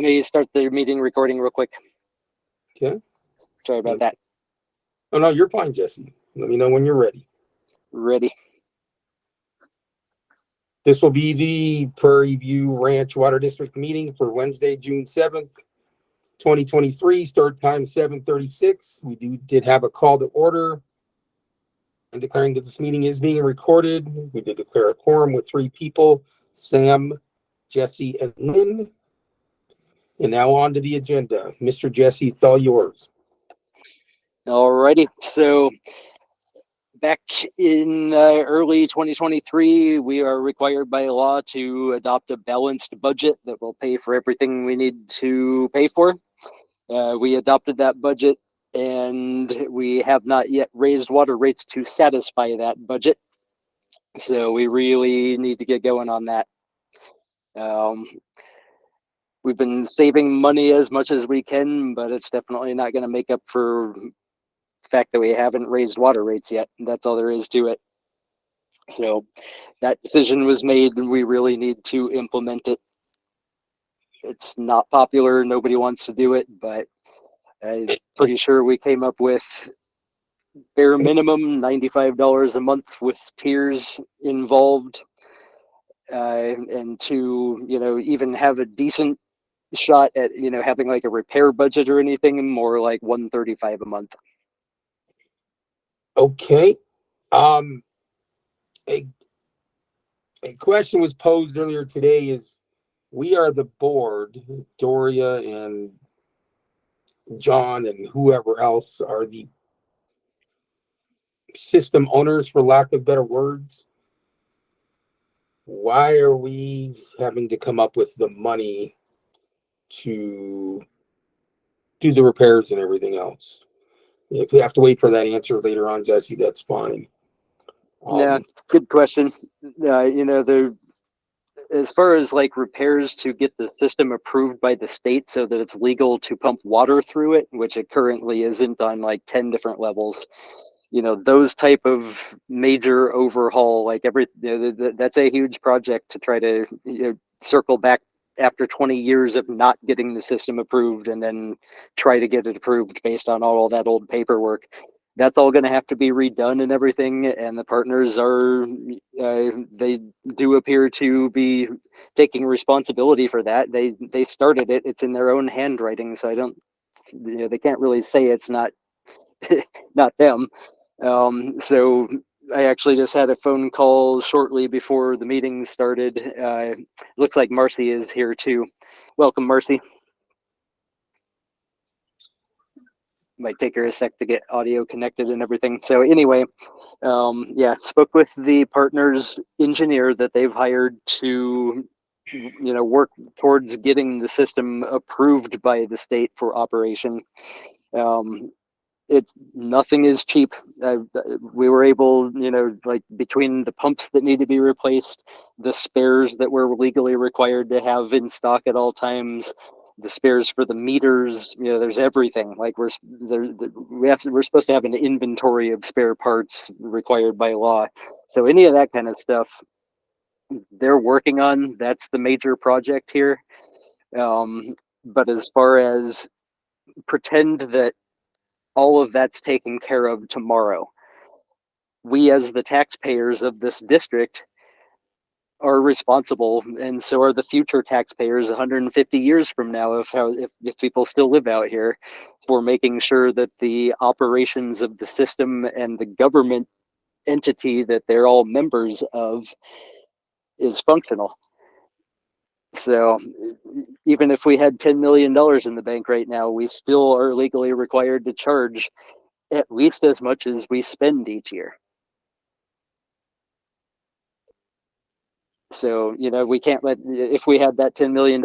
Let me start the meeting recording real quick. Okay. Sorry about that. Oh, no, you're fine, Jesse. Let me know when you're ready. Ready. This will be the Prairie View Ranch Water District meeting for Wednesday, June 7th, 2023. Start time 7:36. We did have a call to order and declaring that this meeting is being recorded. We did declare a quorum with 3 people, Sam, Jesse, and Lynn. And now on to the agenda. Mr. Jesse, it's all yours. Alrighty. So back in early 2023, we are required by law to adopt a balanced budget that will pay for everything we need to pay for. We adopted that budget, and we have not yet raised water rates to satisfy that budget. So we really need to get going on that. We've been saving money as much as we can, but it's definitely not going to make up for the fact that we haven't raised water rates yet. That's all there is to it. So that decision was made, and we really need to implement it. It's not popular. Nobody wants to do it, but I'm pretty sure we came up with bare minimum $95 a month with tiers involved. And to, even have a decent shot at, having like a repair budget or anything, more like $135 a month. Okay. A question was posed earlier today is, we are the board, Doria and John and whoever else are the system owners, for lack of better words. Why are we having to come up with the money to do the repairs and everything else? If we have to wait for that answer later on, Jesse, that's fine. Yeah, good question. As far as like repairs to get the system approved by the state so that it's legal to pump water through it, which it currently isn't on like 10 different levels. Those type of major overhaul, like that's a huge project to try to circle back after 20 years of not getting the system approved and then try to get it approved based on all that old paperwork. That's all going to have to be redone and everything, and the partners are they do appear to be taking responsibility for that. They started it. It's in their own handwriting, so I don't they can't really say it's not not them. So I actually just had a phone call shortly before the meeting started. Looks like Marcy is here too. Welcome, Marcy. Might take her a sec to get audio connected and everything. So anyway, spoke with the partners engineer that they've hired to work towards getting the system approved by the state for operation. Nothing is cheap. We were able, like between the pumps that need to be replaced, the spares that we're legally required to have in stock at all times, the spares for the meters, there's everything. Like we're supposed to have an inventory of spare parts required by law. So any of that kind of stuff they're working on. That's the major project here. But as far as pretend that all of that's taken care of tomorrow, we as the taxpayers of this district are responsible, and so are the future taxpayers 150 years from now, if people still live out here, for making sure that the operations of the system and the government entity that they're all members of is functional. So even if we had $10 million in the bank right now, we still are legally required to charge at least as much as we spend each year. So, we can't if we had that $10 million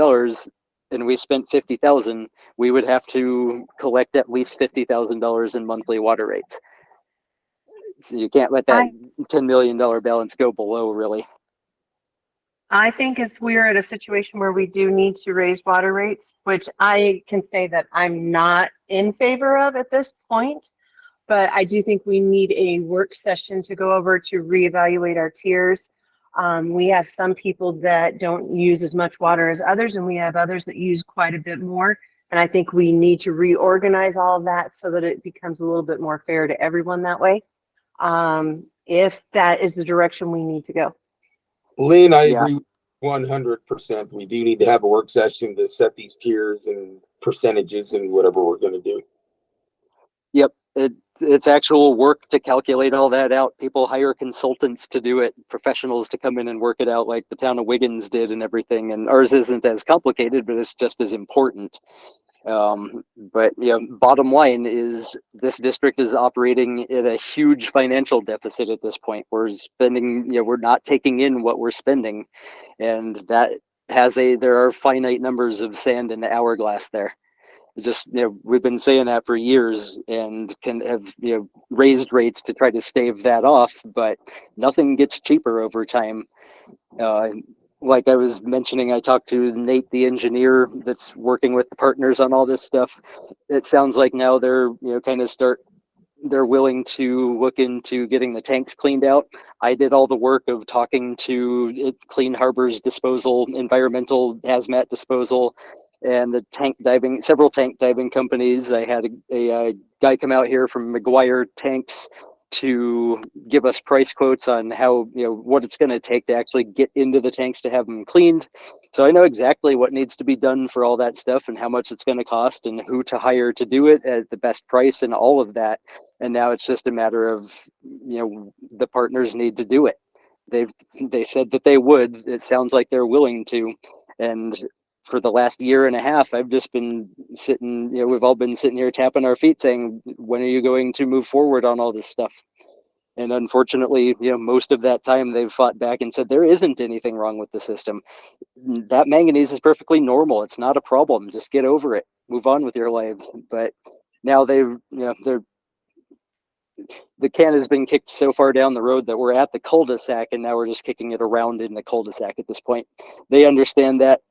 and we spent $50,000, we would have to collect at least $50,000 in monthly water rates. So you can't let that $10 million balance go below, really. I think if we're at a situation where we do need to raise water rates, which I can say that I'm not in favor of at this point, but I do think we need a work session to go over to reevaluate our tiers. We have some people that don't use as much water as others, and we have others that use quite a bit more. And I think we need to reorganize all of that so that it becomes a little bit more fair to everyone that way. If that is the direction we need to go. Lynn, I Yeah. agree 100%. We do need to have a work session to set these tiers and percentages and whatever we're going to do. Yep. It's actual work to calculate all that out. People hire consultants to do it, professionals to come in and work it out like the town of Wiggins did and everything. And ours isn't as complicated, but it's just as important. But bottom line is this district is operating at a huge financial deficit at this point. We're spending, we're not taking in what we're spending. And that there are finite numbers of sand in the hourglass there. Just we've been saying that for years and can have raised rates to try to stave that off, but nothing gets cheaper over time. Like I was mentioning, I talked to Nate, the engineer that's working with the partners on all this stuff. It sounds like now they're they're willing to look into getting the tanks cleaned out. I did all the work of talking to Clean Harbors Disposal, environmental hazmat disposal, and the several tank diving companies. I had a guy come out here from McGuire Tanks to give us price quotes on how, what it's going to take to actually get into the tanks to have them cleaned. So I know exactly what needs to be done for all that stuff and how much it's going to cost and who to hire to do it at the best price and all of that. And now it's just a matter of, the partners need to do it. They said that they would. It sounds like they're willing to. And for the last year and a half, I've just been sitting, we've all been sitting here tapping our feet saying, when are you going to move forward on all this stuff? And unfortunately, most of that time they've fought back and said, there isn't anything wrong with the system. That manganese is perfectly normal. It's not a problem. Just get over it. Move on with your lives. But now the can has been kicked so far down the road that we're at the cul-de-sac, and now we're just kicking it around in the cul-de-sac at this point. They understand that.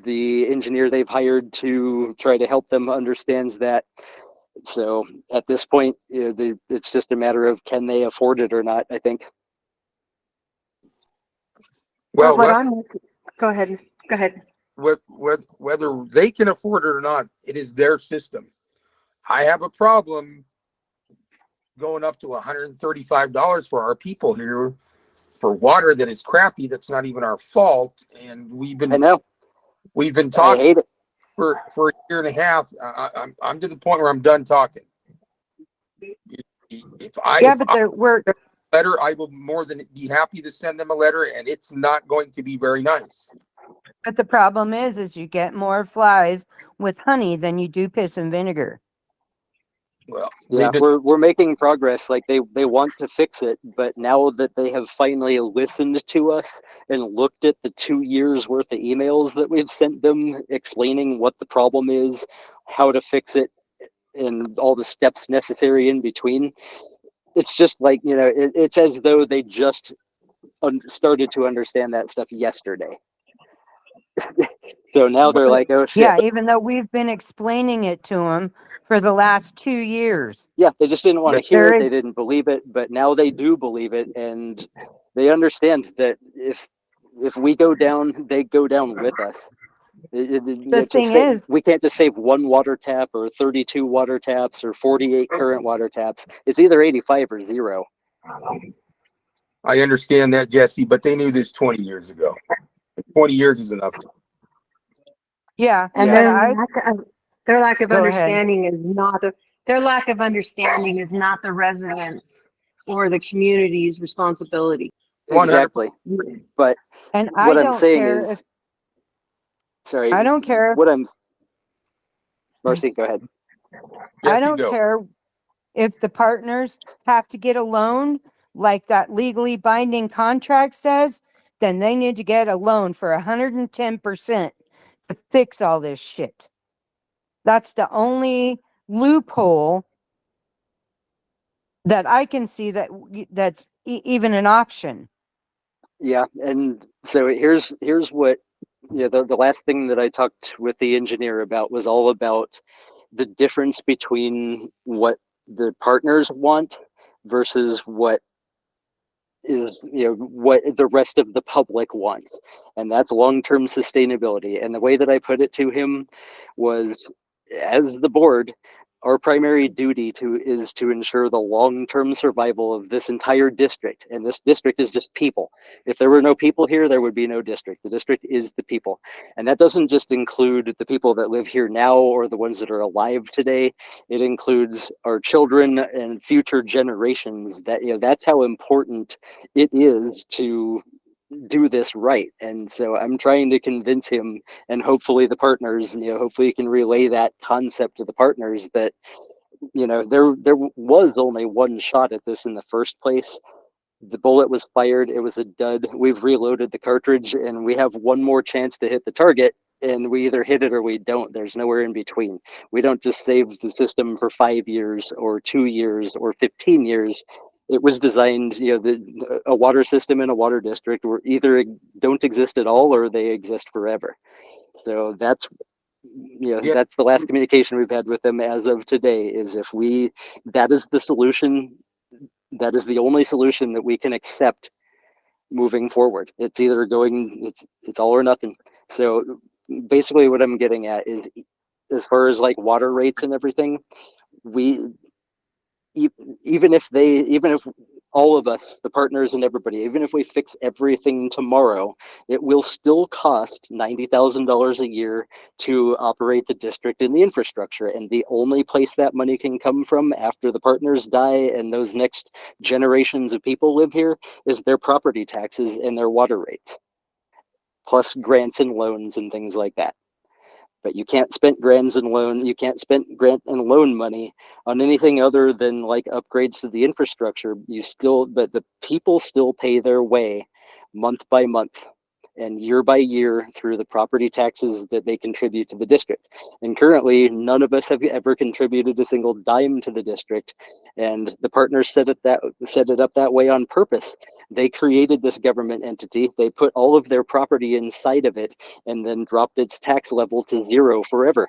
The engineer they've hired to try to help them understands that. So at this point, it's just a matter of can they afford it or not, I think. Well, Go ahead. whether they can afford it or not, it is their system. I have a problem going up to $135 for our people here for water that is crappy. That's not even our fault. And we've been talking. I hate it. For a year and a half. I'm to the point where I'm done talking. If I letter, I will more than be happy to send them a letter, and it's not going to be very nice. But the problem is you get more flies with honey than you do piss and vinegar. Well, yeah, we're making progress. Like they want to fix it, but now that they have finally listened to us and looked at the 2 years worth of emails that we've sent them explaining what the problem is, how to fix it, and all the steps necessary in between, it's just like, it's as though they just started to understand that stuff yesterday. So now they're like, oh shit. Yeah, even though we've been explaining it to them for the last 2 years. Yeah, they just didn't want to hear it. They didn't believe it, but now they do believe it, and they understand that if we go down, they go down with us. The thing is, we can't just save one water tap or 32 water taps or 48 current water taps. It's either 85 or 0. I understand that, Jesse, but they knew this 20 years ago. 20 years is enough time. Yeah, and their lack of understanding is not the residents or the community's responsibility. Exactly. But and what I'm saying is, sorry, I don't care. Marcy, go ahead. I don't care if the partners have to get a loan like that legally binding contract says, then they need to get a loan for 110% to fix all this shit. That's the only loophole that I can see that's even an option. Yeah, and so here's what the last thing that I talked with the engineer about was all about the difference between what the partners want versus what is, what the rest of the public wants, and that's long-term sustainability. And the way that I put it to him was, as the board, our primary duty is to ensure the long-term survival of this entire district, and this district is just people. If there were no people here, there would be no district. The district is the people, and that doesn't just include the people that live here now or the ones that are alive today. It includes our children and future generations. That's how important it is to do this right. And so I'm trying to convince him, and hopefully the partners, hopefully you can relay that concept to the partners, that there was only one shot at this in the first place. The bullet was fired, it was a dud. We've reloaded the cartridge, and we have one more chance to hit the target, and we either hit it or we don't. There's nowhere in between. We don't just save the system for 5 years or 2 years or 15 years. It was designed, a water system in a water district where either don't exist at all or they exist forever. So that's that's the last communication we've had with them as of today, is that is the solution. That is the only solution that we can accept moving forward. It's either it's all or nothing. So basically what I'm getting at is, as far as like water rates and everything, even if all of us, the partners and everybody, even if we fix everything tomorrow, it will still cost $90,000 a year to operate the district and the infrastructure. And the only place that money can come from after the partners die and those next generations of people live here is their property taxes and their water rates, plus grants and loans and things like that. But you can't spend grant and loan money on anything other than like upgrades to the infrastructure. But the people still pay their way month by month and year by year through the property taxes that they contribute to the district. And currently, none of us have ever contributed a single dime to the district. And the partners set it up that way on purpose. They created this government entity. They put all of their property inside of it and then dropped its tax level to 0 forever.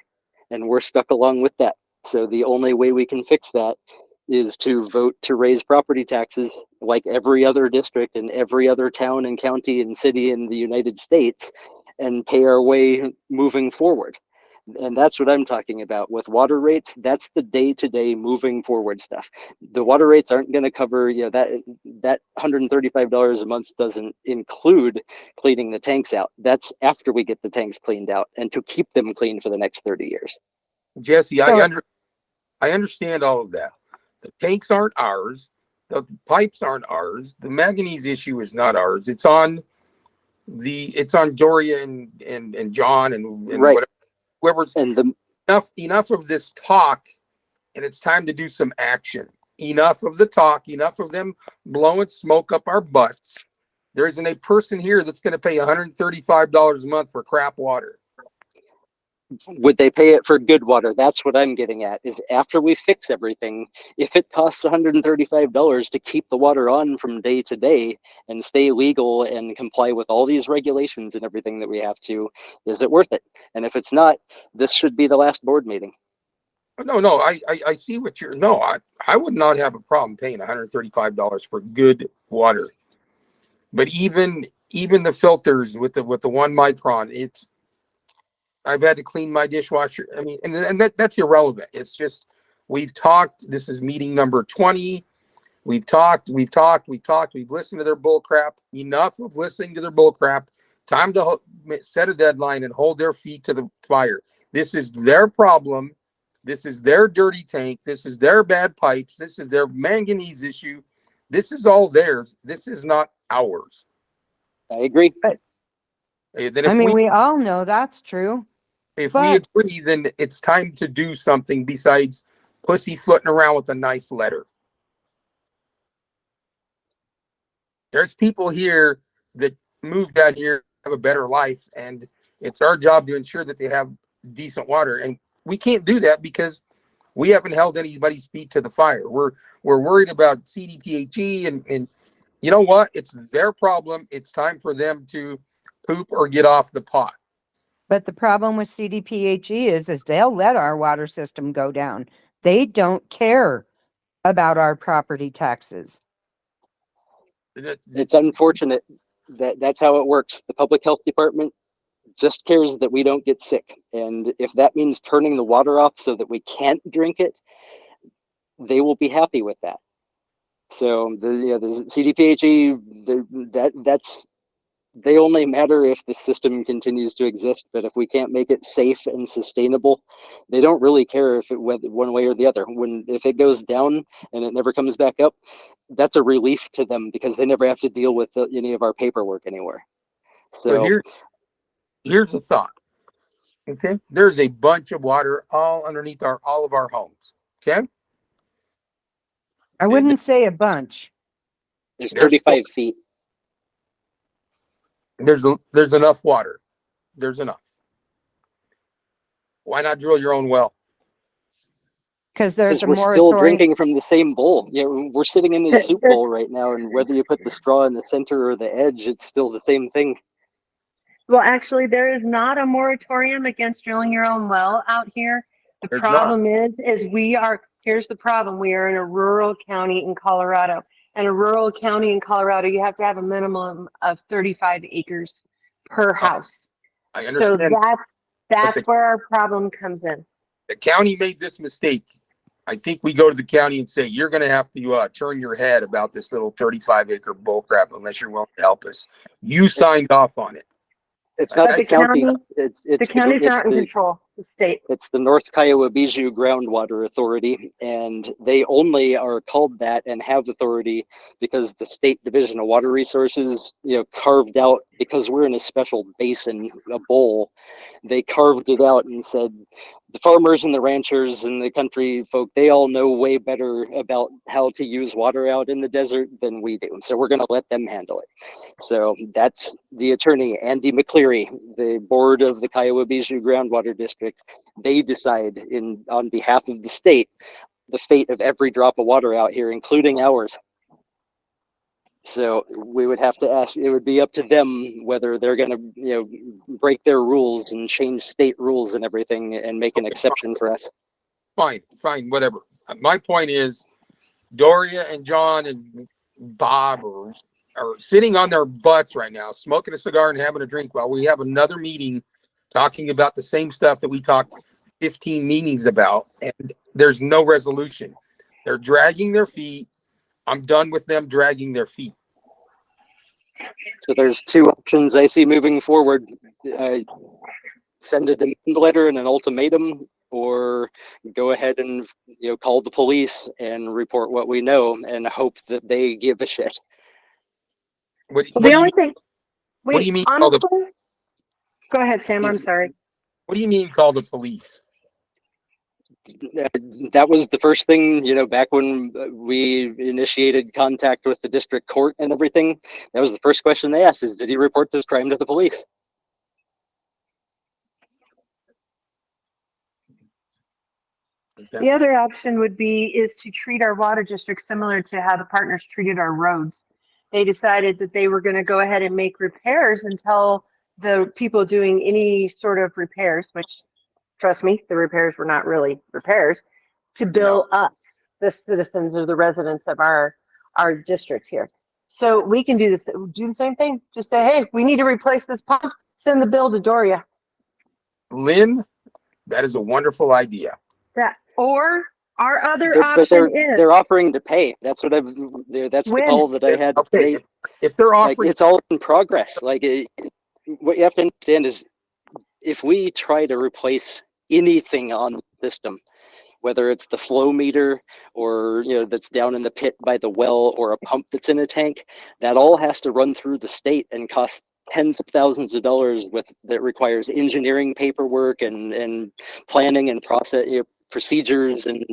And we're stuck along with that. So the only way we can fix that is to vote to raise property taxes like every other district and every other town and county and city in the United States, and pay our way moving forward. And that's what I'm talking about with water rates. That's the day-to-day moving forward stuff. The water rates aren't going to cover, that $135 a month doesn't include cleaning the tanks out. That's after we get the tanks cleaned out and to keep them clean for the next 30 years. Jesse, I understand all of that. The tanks aren't ours. The pipes aren't ours. The manganese issue is not ours. It's on Doria and John and right. Whoever's enough of this talk, and it's time to do some action. Enough of the talk, enough of them blowing smoke up our butts. There isn't a person here that's going to pay $135 a month for crap water. Would they pay it for good water? That's what I'm getting at, is after we fix everything, if it costs $135 to keep the water on from day to day and stay legal and comply with all these regulations and everything that we have to, is it worth it? And if it's not, this should be the last board meeting. No, I see what you're, I would not have a problem paying $135 for good water. But even the filters with the 1 micron, I've had to clean my dishwasher. I mean, and that's irrelevant. It's just, we've talked. This is meeting number 20. We've talked. We've listened to their bull crap. Enough of listening to their bull crap. Time to set a deadline and hold their feet to the fire. This is their problem. This is their dirty tank. This is their bad pipes. This is their manganese issue. This is all theirs. This is not ours. I agree. But we all know that's true. If we agree, then it's time to do something besides pussyfooting around with a nice letter. There's people here that moved out here, have a better life, and it's our job to ensure that they have decent water. And we can't do that because we haven't held anybody's feet to the fire. We're worried about CDPHE, and you know what? It's their problem. It's time for them to poop or get off the pot. But the problem with CDPHE is they'll let our water system go down. They don't care about our property taxes. It's unfortunate that that's how it works. The public health department just cares that we don't get sick. And if that means turning the water off so that we can't drink it, they will be happy with that. So the CDPHE, they only matter if the system continues to exist. But if we can't make it safe and sustainable, they don't really care if it went one way or the other. If it goes down and it never comes back up, that's a relief to them because they never have to deal with any of our paperwork anymore. So here's a thought. Okay, there's a bunch of water all underneath all of our homes. Okay, I wouldn't say a bunch. There's 35 feet. There's enough water. There's enough. Why not drill your own well? Because there's a we're moratorium. Still drinking from the same bowl. We're sitting in this soup bowl right now, and whether you put the straw in the center or the edge, it's still the same thing. Well, actually, there is not a moratorium against drilling your own well out here. The problem is here's the problem. We are in a rural county in Colorado. And a rural county in Colorado, you have to have a minimum of 35 acres per house. I understand. So that's where our problem comes in. The county made this mistake. I think we go to the county and say, you're going to have to turn your head about this little 35-acre bullcrap unless you're willing to help us. You signed off on it. It's not the county. The county's not in control. It's the state. It's the North Kiowa-Bijou Groundwater Authority, and they only are called that and have authority because the State Division of Water Resources, carved out, because we're in a special basin, a bowl, they carved it out and said, the farmers and the ranchers and the country folk, they all know way better about how to use water out in the desert than we do. So we're going to let them handle it. So that's the attorney, Andy McCleary, the board of the Kiowa-Bijou Groundwater District. They decide on behalf of the state, the fate of every drop of water out here, including ours. So we would have to ask, it would be up to them whether they're going to, break their rules and change state rules and everything and make an exception for us. Fine, whatever. My point is, Doria and John and Bob are sitting on their butts right now, smoking a cigar and having a drink while we have another meeting talking about the same stuff that we talked 15 meetings about, and there's no resolution. They're dragging their feet. I'm done with them dragging their feet. So there's two options I see moving forward. Send a demand letter and an ultimatum, or go ahead and call the police and report what we know and hope that they give a shit. What do you mean? Go ahead, Sam. I'm sorry. What do you mean call the police? That was the first thing, back when we initiated contact with the district court and everything. That was the first question they asked is, did he report this crime to the police? Okay. The other option is to treat our water district similar to how the partners treated our roads. They decided that they were going to go ahead and make repairs and tell the people doing any sort of repairs, which, trust me, the repairs were not really repairs, to bill us, the citizens or the residents of our district here. So we can do the same thing. Just say, hey, we need to replace this pump. Send the bill to Doria. Lynn, that is a wonderful idea. Or our other option is they're offering to pay. That's what that's the call that I had. Okay. If they're offering, it's all in progress. What you have to understand is, if we try to replace anything on the system, whether it's the flow meter or that's down in the pit by the well or a pump that's in a tank, that all has to run through the state and cost tens of thousands of dollars that requires engineering paperwork and planning and process procedures and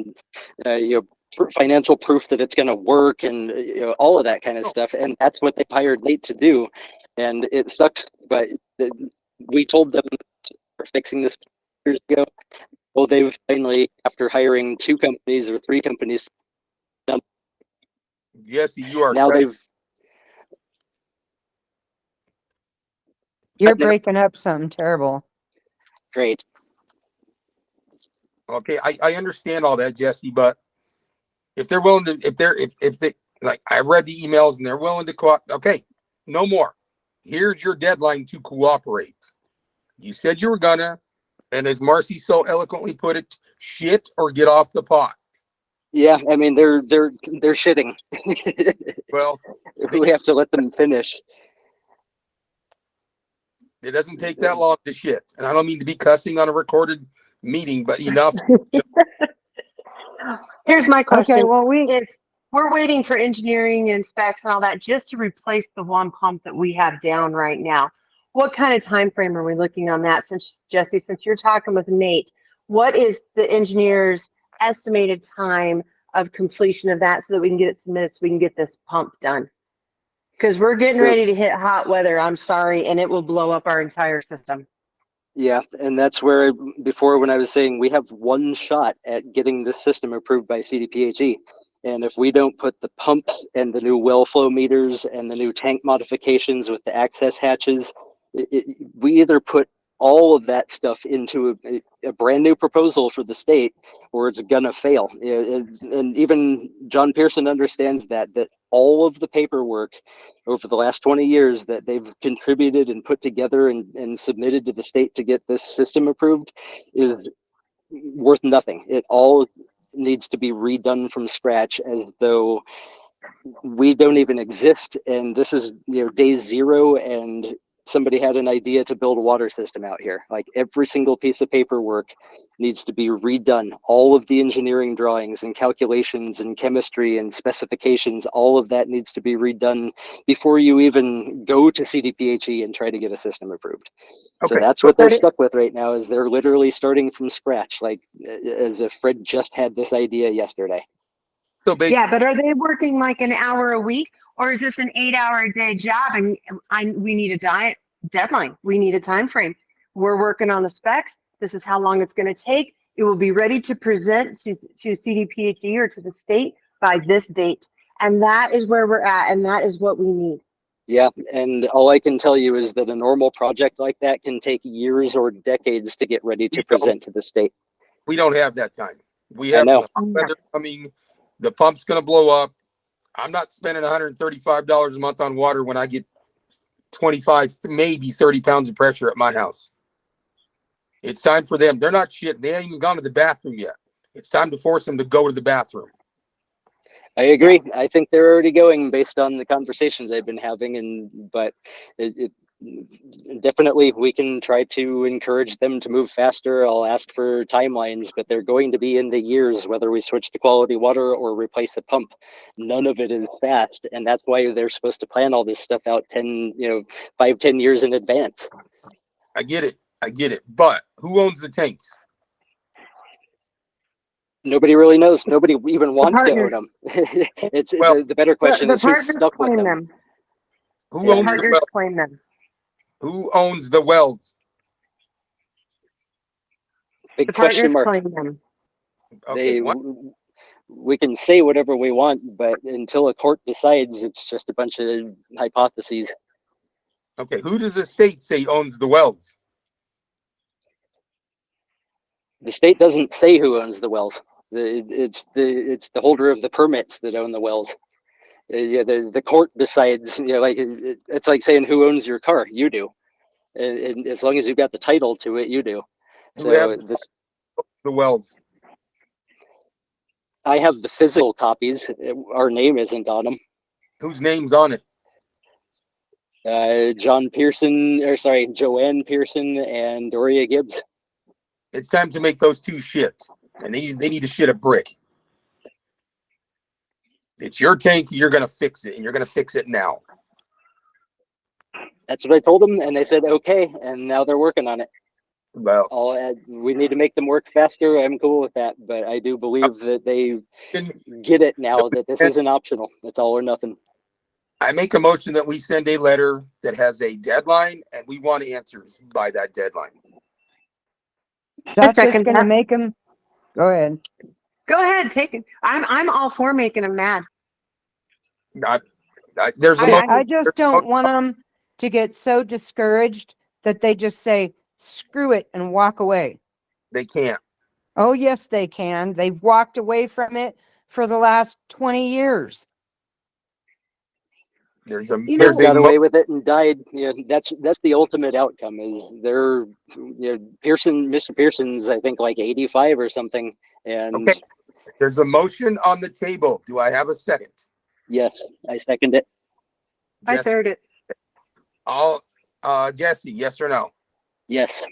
financial proof that it's going to work and all of that kind of stuff. And that's what they hired Nate to do. And it sucks, but we told them we're fixing this years ago. Well, they've finally, after hiring 2 companies or 3 companies, Jesse, you are now correct. You're breaking up something terrible. Great. Okay, I understand all that, Jesse, but if they're willing to, if Like, I've read the emails and they're willing to okay, no more. Here's your deadline to cooperate. You said you were gonna, and as Marcy so eloquently put it, shit or get off the pot. Yeah, I mean they're shitting. Well, we have to let them finish. It doesn't take that long to shit. And I don't mean to be cussing on a recorded meeting, but enough. Here's my question. Okay, well, We're waiting for engineering and specs and all that just to replace the one pump that we have down right now. What kind of time frame are we looking on that? Since Jesse, since you're talking with Nate, what is the engineer's estimated time of completion of that so that we can get it submitted so we can get this pump done? Because we're getting ready to hit hot weather, I'm sorry, and it will blow up our entire system. Yeah, and that's where before when I was saying we have one shot at getting this system approved by CDPHE. And if we don't put the pumps and the new well flow meters and the new tank modifications with the access hatches, we either put all of that stuff into a brand new proposal for the state, or it's gonna fail. And even John Pearson understands that all of the paperwork over the last 20 years that they've contributed and put together and submitted to the state to get this system approved is worth nothing. It all needs to be redone from scratch, as though we don't even exist, and this is day zero, and somebody had an idea to build a water system out here. Like, every single piece of paperwork needs to be redone. All of the engineering drawings and calculations and chemistry and specifications, all of that needs to be redone before you even go to CDPHE and try to get a system approved. Okay, so that's what they're stuck with right now, is they're literally starting from scratch, like as if Fred just had this idea yesterday. So yeah, but are they working like an hour a week, or is this an 8-hour a day job? And we need a deadline. We need a time frame. We're working on the specs. This is how long it's going to take. It will be ready to present to CDPHE or to the state by this date. And that is where we're at, and that is what we need. Yeah, and all I can tell you is that a normal project like that can take years or decades to get ready to present to the state. We don't have that time. We have the hot weather coming. The pump's going to blow up. I'm not spending $135 a month on water when I get 25, maybe 30 pounds of pressure at my house. It's time for them. They're not shit. They haven't even gone to the bathroom yet. It's time to force them to go to the bathroom. I agree. I think they're already going based on the conversations I've been having, but definitely we can try to encourage them to move faster. I'll ask for timelines, but they're going to be in the years, whether we switch to quality water or replace a pump. None of it is fast, and that's why they're supposed to plan all this stuff out 5-10 years in advance. I get it, but who owns the tanks? Nobody really knows. Nobody even wants to own them. It's the better question is who's stuck with them. Who owns the wells? Claim them. Who owns the wells? Big question mark. Claim them. Okay, we can say whatever we want, but until a court decides, it's just a bunch of hypotheses. Okay, who does the state say owns the wells? The state doesn't say who owns the wells. It's the holder of the permits that own the wells. The court decides. It's like saying who owns your car. You do, and as long as you've got the title to it, you do. Who has the wells? I have the physical copies. Our name isn't on them. Whose name's on it? Joanne Pearson and Doria Gibbs. It's time to make those two shit, and they need to shit a brick. It's your tank. You're gonna fix it, and you're gonna fix it now. That's what I told them, and they said okay, and now they're working on it. Well, we need to make them work faster. I'm cool with that, but I do believe that they get it now that this isn't optional. It's all or nothing. I make a motion that we send a letter that has a deadline, and we want answers by that deadline. That's just going to make them. Go ahead. Go ahead, take it. I'm all for making them mad. I just don't want them to get so discouraged that they just say, screw it, and walk away. They can't. Oh, yes, they can. They've walked away from it for the last 20 years. Kid got away with it and died. Yeah, that's the ultimate outcome. Is they're Mr. Pearson's, I think, like 85 or something. And okay, there's a motion on the table. Do I have a second? Yes, I second it. I third it. All Jesse, yes or no? Yes.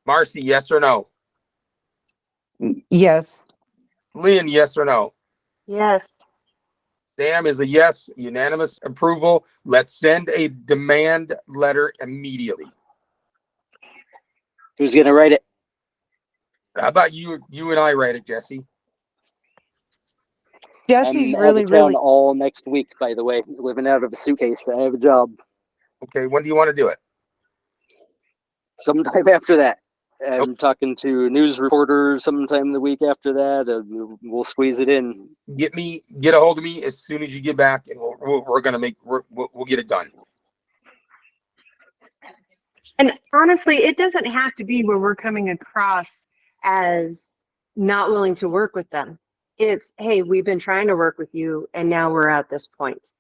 Marcy, yes or no? Yes. Lynn, yes or no? Yes. Sam is a yes, unanimous approval. Let's send a demand letter immediately. Who's gonna write it? How about you and I write it, Jesse? Jesse's I'm out really, of town really, all next week, by the way, living out of a suitcase. I have a job. Okay, when do you want to do it? Sometime after that. I'm Okay. talking to news reporters sometime the week after that, and we'll squeeze it in. Get a hold of me as soon as you get back, and we'll get it done. And honestly, it doesn't have to be where we're coming across as not willing to work with them. It's, hey, we've been trying to work with you, and now we're at this point.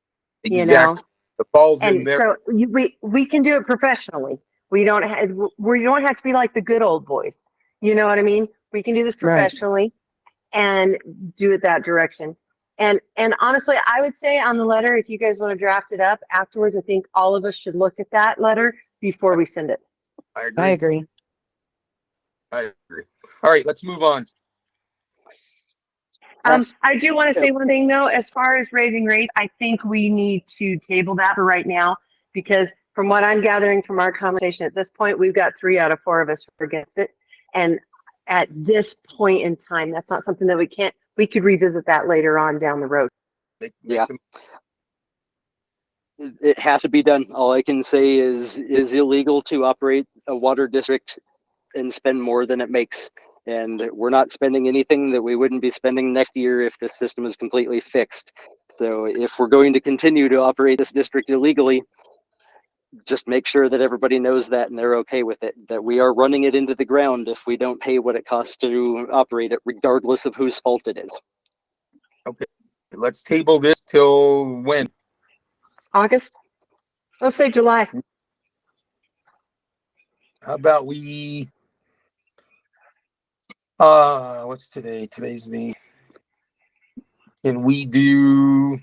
Exactly. You know? The ball's in And there. so we can do it professionally. We don't have to be like the good old boys. You know what I mean? We can do this professionally and do it that direction. And honestly, I would say on the letter, if you guys want to draft it up afterwards, I think all of us should look at that letter before we send it. I agree. All right, let's move on. I do want to say one thing though, as far as raising rates, I think we need to table that for right now, because from what I'm gathering from our conversation at this point, we've got 3 out of 4 of us who are against it. And at this point in time, that's not something that we could revisit that later on down the road. Yeah. It has to be done. All I can say is illegal to operate a water district and spend more than it makes. And we're not spending anything that we wouldn't be spending next year if the system is completely fixed. So if we're going to continue to operate this district illegally, just make sure that everybody knows that and they're okay with it, that we are running it into the ground if we don't pay what it costs to operate it, regardless of whose fault it is. Okay, let's table this till when? August? Let's say July. How about what's today? Can we do,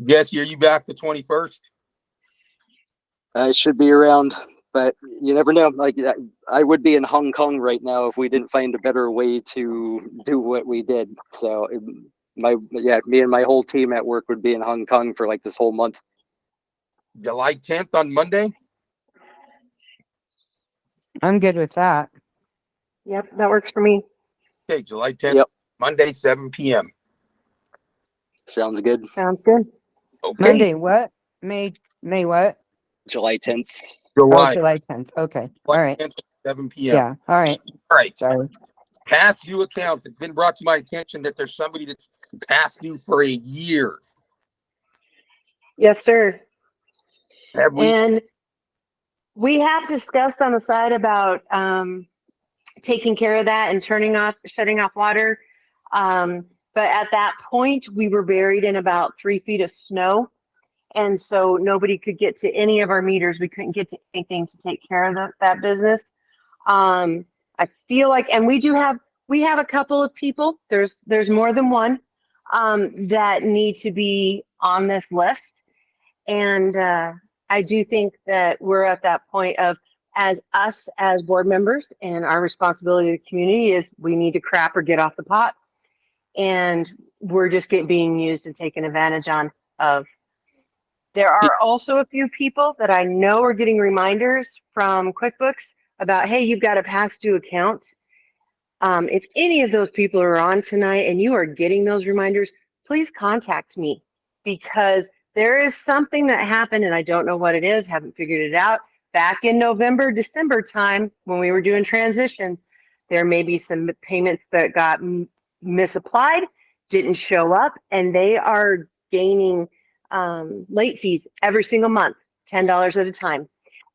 Jesse, are you back the 21st? I should be around, but you never know. Like, I would be in Hong Kong right now if we didn't find a better way to do what we did. So me and my whole team at work would be in Hong Kong for like this whole month. July 10th on Monday? I'm good with that. Yep, that works for me. Okay, July 10th, Yep. Monday, 7 p.m. Sounds good. Sounds good. Okay. Monday, what? May what? July 10th. Oh, July 10th. Okay. All right. 10th, 7 p.m. Yeah. All right. All right. Sorry. Past due accounts. It's been brought to my attention that there's somebody that's past due for a year. Yes, sir. Have we? And we have discussed on the side about taking care of that and shutting off water. But at that point, we were buried in about 3 feet of snow. And so nobody could get to any of our meters. We couldn't get to anything to take care of that business. I feel like, and we have a couple of people, there's more than one, that need to be on this list. And I do think that we're at that point of, as board members, and our responsibility to the community is we need to crap or get off the pot. And we're just being used and taken advantage of. There are also a few people that I know are getting reminders from QuickBooks about, hey, you've got a past due account. If any of those people are on tonight and you are getting those reminders, please contact me, because there is something that happened and I don't know what it is, haven't figured it out. Back in November, December time, when we were doing transitions, there may be some payments that got misapplied, didn't show up, and they are gaining late fees every single month, $10 at a time.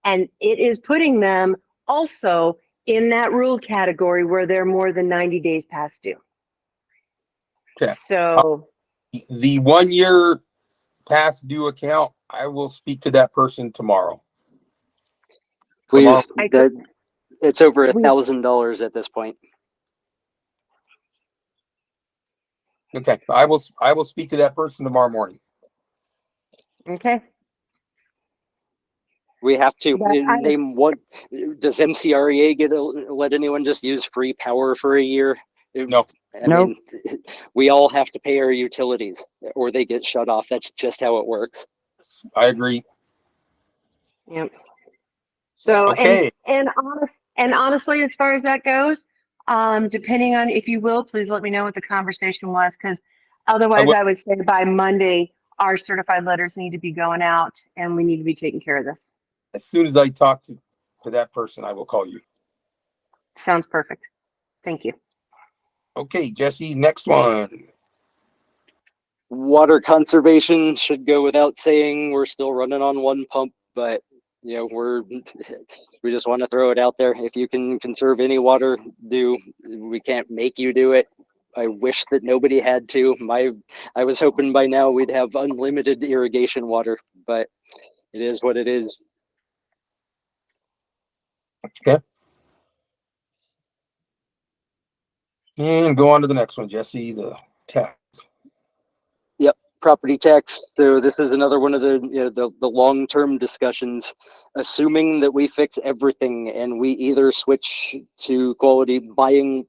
And it is putting them also in that rule category where they're more than 90 days past due. Okay. So, The 1 year past due account, I will speak to that person tomorrow. Please, I that it's over we, $1,000 at this point. Okay, I will speak to that person tomorrow morning. okay. We have to But name what. Does MCREA let anyone just use free power for a year? No. I Nope. mean, we all have to pay our utilities or they get shut off. That's just how it works. I agree. Yep. So, Okay. and honestly, as far as that goes, depending on, if you will, please let me know what the conversation was, because otherwise I would say by Monday, our certified letters need to be going out and we need to be taking care of this. As soon as I talk to that person, I will call you. Sounds perfect. Thank you. Okay, Jesse, next one. Water conservation should go without saying. We're still running on one pump, but you know, we just want to throw it out there. If you can conserve any water, do. We can't make you do it. I wish that nobody had to. I was hoping by now we'd have unlimited irrigation water, but it is what it is. Okay. And go on to the next one, Jesse, the tax. Yep, property tax. So this is another one of the long-term discussions. Assuming that we fix everything and we either switch to buying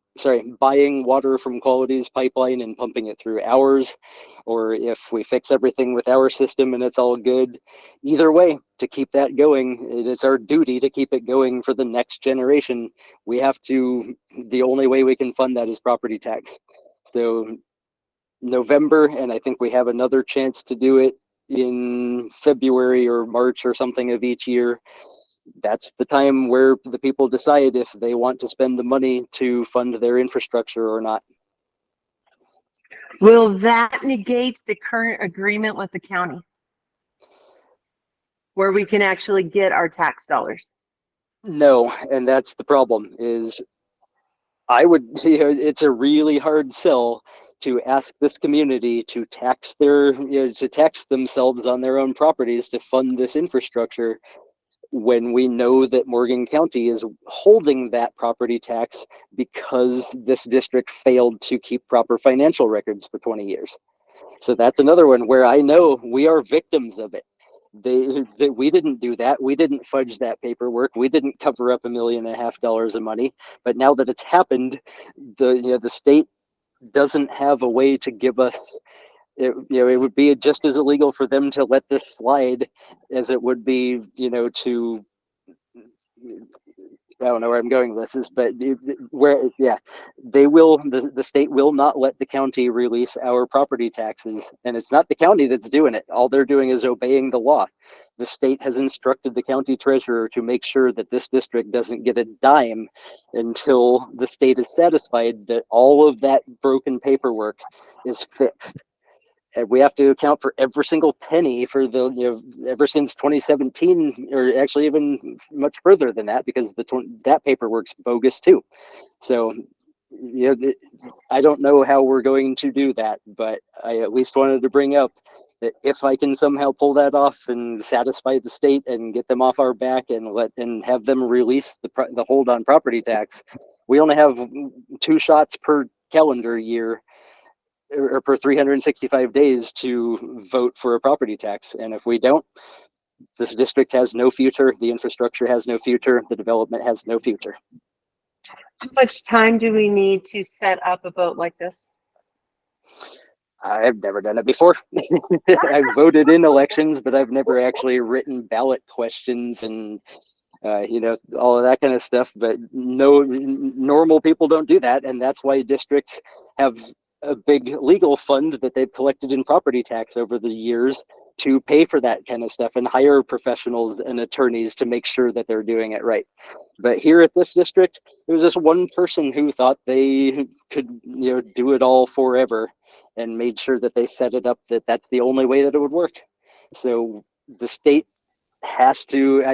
water from Quality's pipeline and pumping it through ours, or if we fix everything with our system and it's all good. Either way, to keep that going, it is our duty to keep it going for the next generation. We have to. The only way we can fund that is property tax. So November, and I think we have another chance to do it in February or March or something of each year. That's the time where the people decide if they want to spend the money to fund their infrastructure or not. Will that negate the current agreement with the county where we can actually get our tax dollars? No, and that's the problem. Is it's a really hard sell to ask this community to tax themselves on their own properties to fund this infrastructure, when we know that Morgan County is holding that property tax because this district failed to keep proper financial records for 20 years. So that's another one where I know we are victims of it. We didn't do that. We didn't fudge that paperwork. We didn't cover up $1.5 million of money. But now that it's happened, the state doesn't have a way to give us. It would be just as illegal for them to let this slide as it would be, to. I don't know where I'm going with this, but the state will not let the county release our property taxes, and it's not the county that's doing it. All they're doing is obeying the law. The state has instructed the county treasurer to make sure that this district doesn't get a dime until the state is satisfied that all of that broken paperwork is fixed. And we have to account for every single penny for ever since 2017, or actually even much further than that, because that paperwork's bogus too. So, I don't know how we're going to do that, but I at least wanted to bring up that if I can somehow pull that off and satisfy the state and get them off our back and have them release the hold on property tax, we only have 2 shots per calendar year, or per 365 days, to vote for a property tax. And if we don't, this district has no future, the infrastructure has no future, the development has no future. How much time do we need to set up a vote like this? I've never done it before. I've voted in elections, but I've never actually written ballot questions and all of that kind of stuff. But no, normal people don't do that, and that's why districts have a big legal fund that they've collected in property tax over the years to pay for that kind of stuff and hire professionals and attorneys to make sure that they're doing it right. But here at this district, there was this one person who thought they could, do it all forever, and made sure that they set it up that that's the only way that it would work. So the state has to,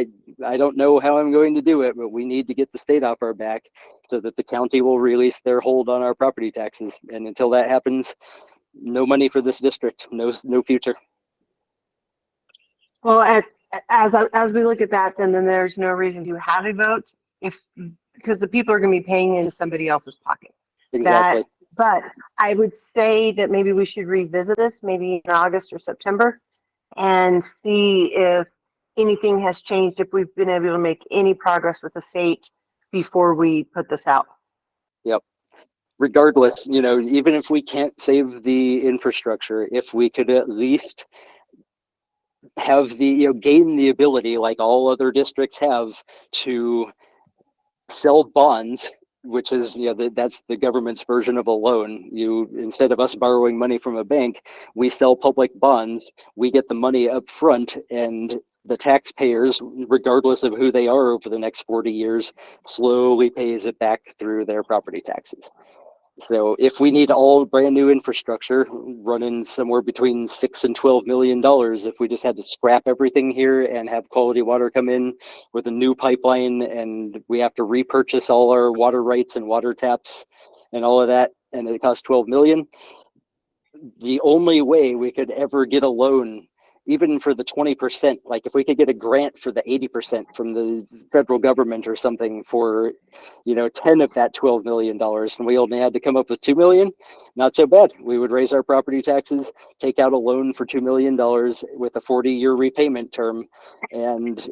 I don't know how I'm going to do it, but we need to get the state off our back so that the county will release their hold on our property taxes. And until that happens, no money for this district, no future. Well, as we look at that, then there's no reason to have a vote because the people are going to be paying into somebody else's pocket. Exactly. But I would say that maybe we should revisit this maybe in August or September and see if anything has changed, if we've been able to make any progress with the state before we put this out. Yep. Regardless, even if we can't save the infrastructure, if we could at least have gain the ability, like all other districts have, to sell bonds, which is that's the government's version of a loan. Instead of us borrowing money from a bank, we sell public bonds, we get the money up front, and the taxpayers, regardless of who they are over the next 40 years, slowly pays it back through their property taxes. So if we need all brand new infrastructure running somewhere between $6 and $12 million, if we just had to scrap everything here and have quality water come in with a new pipeline, and we have to repurchase all our water rights and water taps and all of that, and it costs $12 million, the only way we could ever get a loan, even for the 20%, like if we could get a grant for the 80% from the federal government or something for, 10 of that $12 million, and we only had to come up with $2 million, not so bad. We would raise our property taxes, take out a loan for $2 million with a 40-year repayment term, and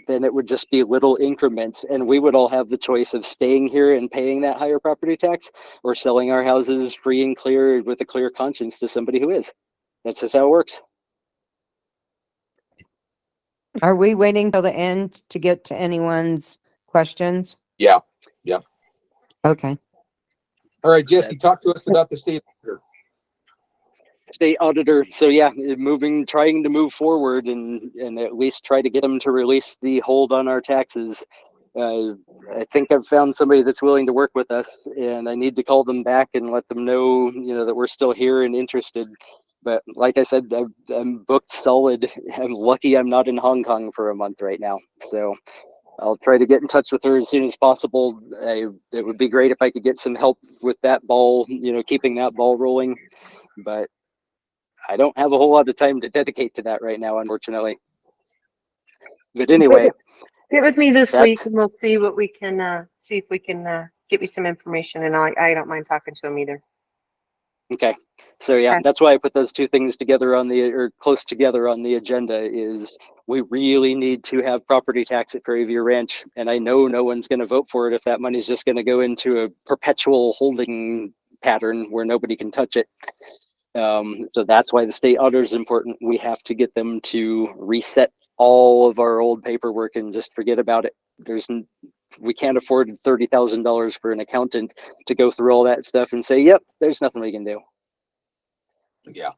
then it would just be little increments, and we would all have the choice of staying here and paying that higher property tax or selling our houses free and clear with a clear conscience to somebody who is. That's just how it works. Are we waiting till the end to get to anyone's questions? Yeah. Okay. All right, Jesse, talk to us about the state auditor. So yeah, trying to move forward and at least try to get them to release the hold on our taxes. I think I've found somebody that's willing to work with us, and I need to call them back and let them know, that we're still here and interested. But like I said, I'm booked solid. I'm lucky I'm not in Hong Kong for a month right now. So I'll try to get in touch with her as soon as possible. It would be great if I could get some help with that ball, keeping that ball rolling. But I don't have a whole lot of time to dedicate to that right now, unfortunately. But anyway. Get with me this week and we'll see what we can, see if we can get me some information, and I don't mind talking to him either. Okay. So yeah, that's why I put those two things together close together on the agenda. Is we really need to have property tax at Prairie View Ranch, and I know no one's going to vote for it if that money's just going to go into a perpetual holding pattern where nobody can touch it. So that's why the state auditor is important. We have to get them to reset all of our old paperwork and just forget about it. We can't afford $30,000 for an accountant to go through all that stuff and say, yep, there's nothing we can do. Yeah.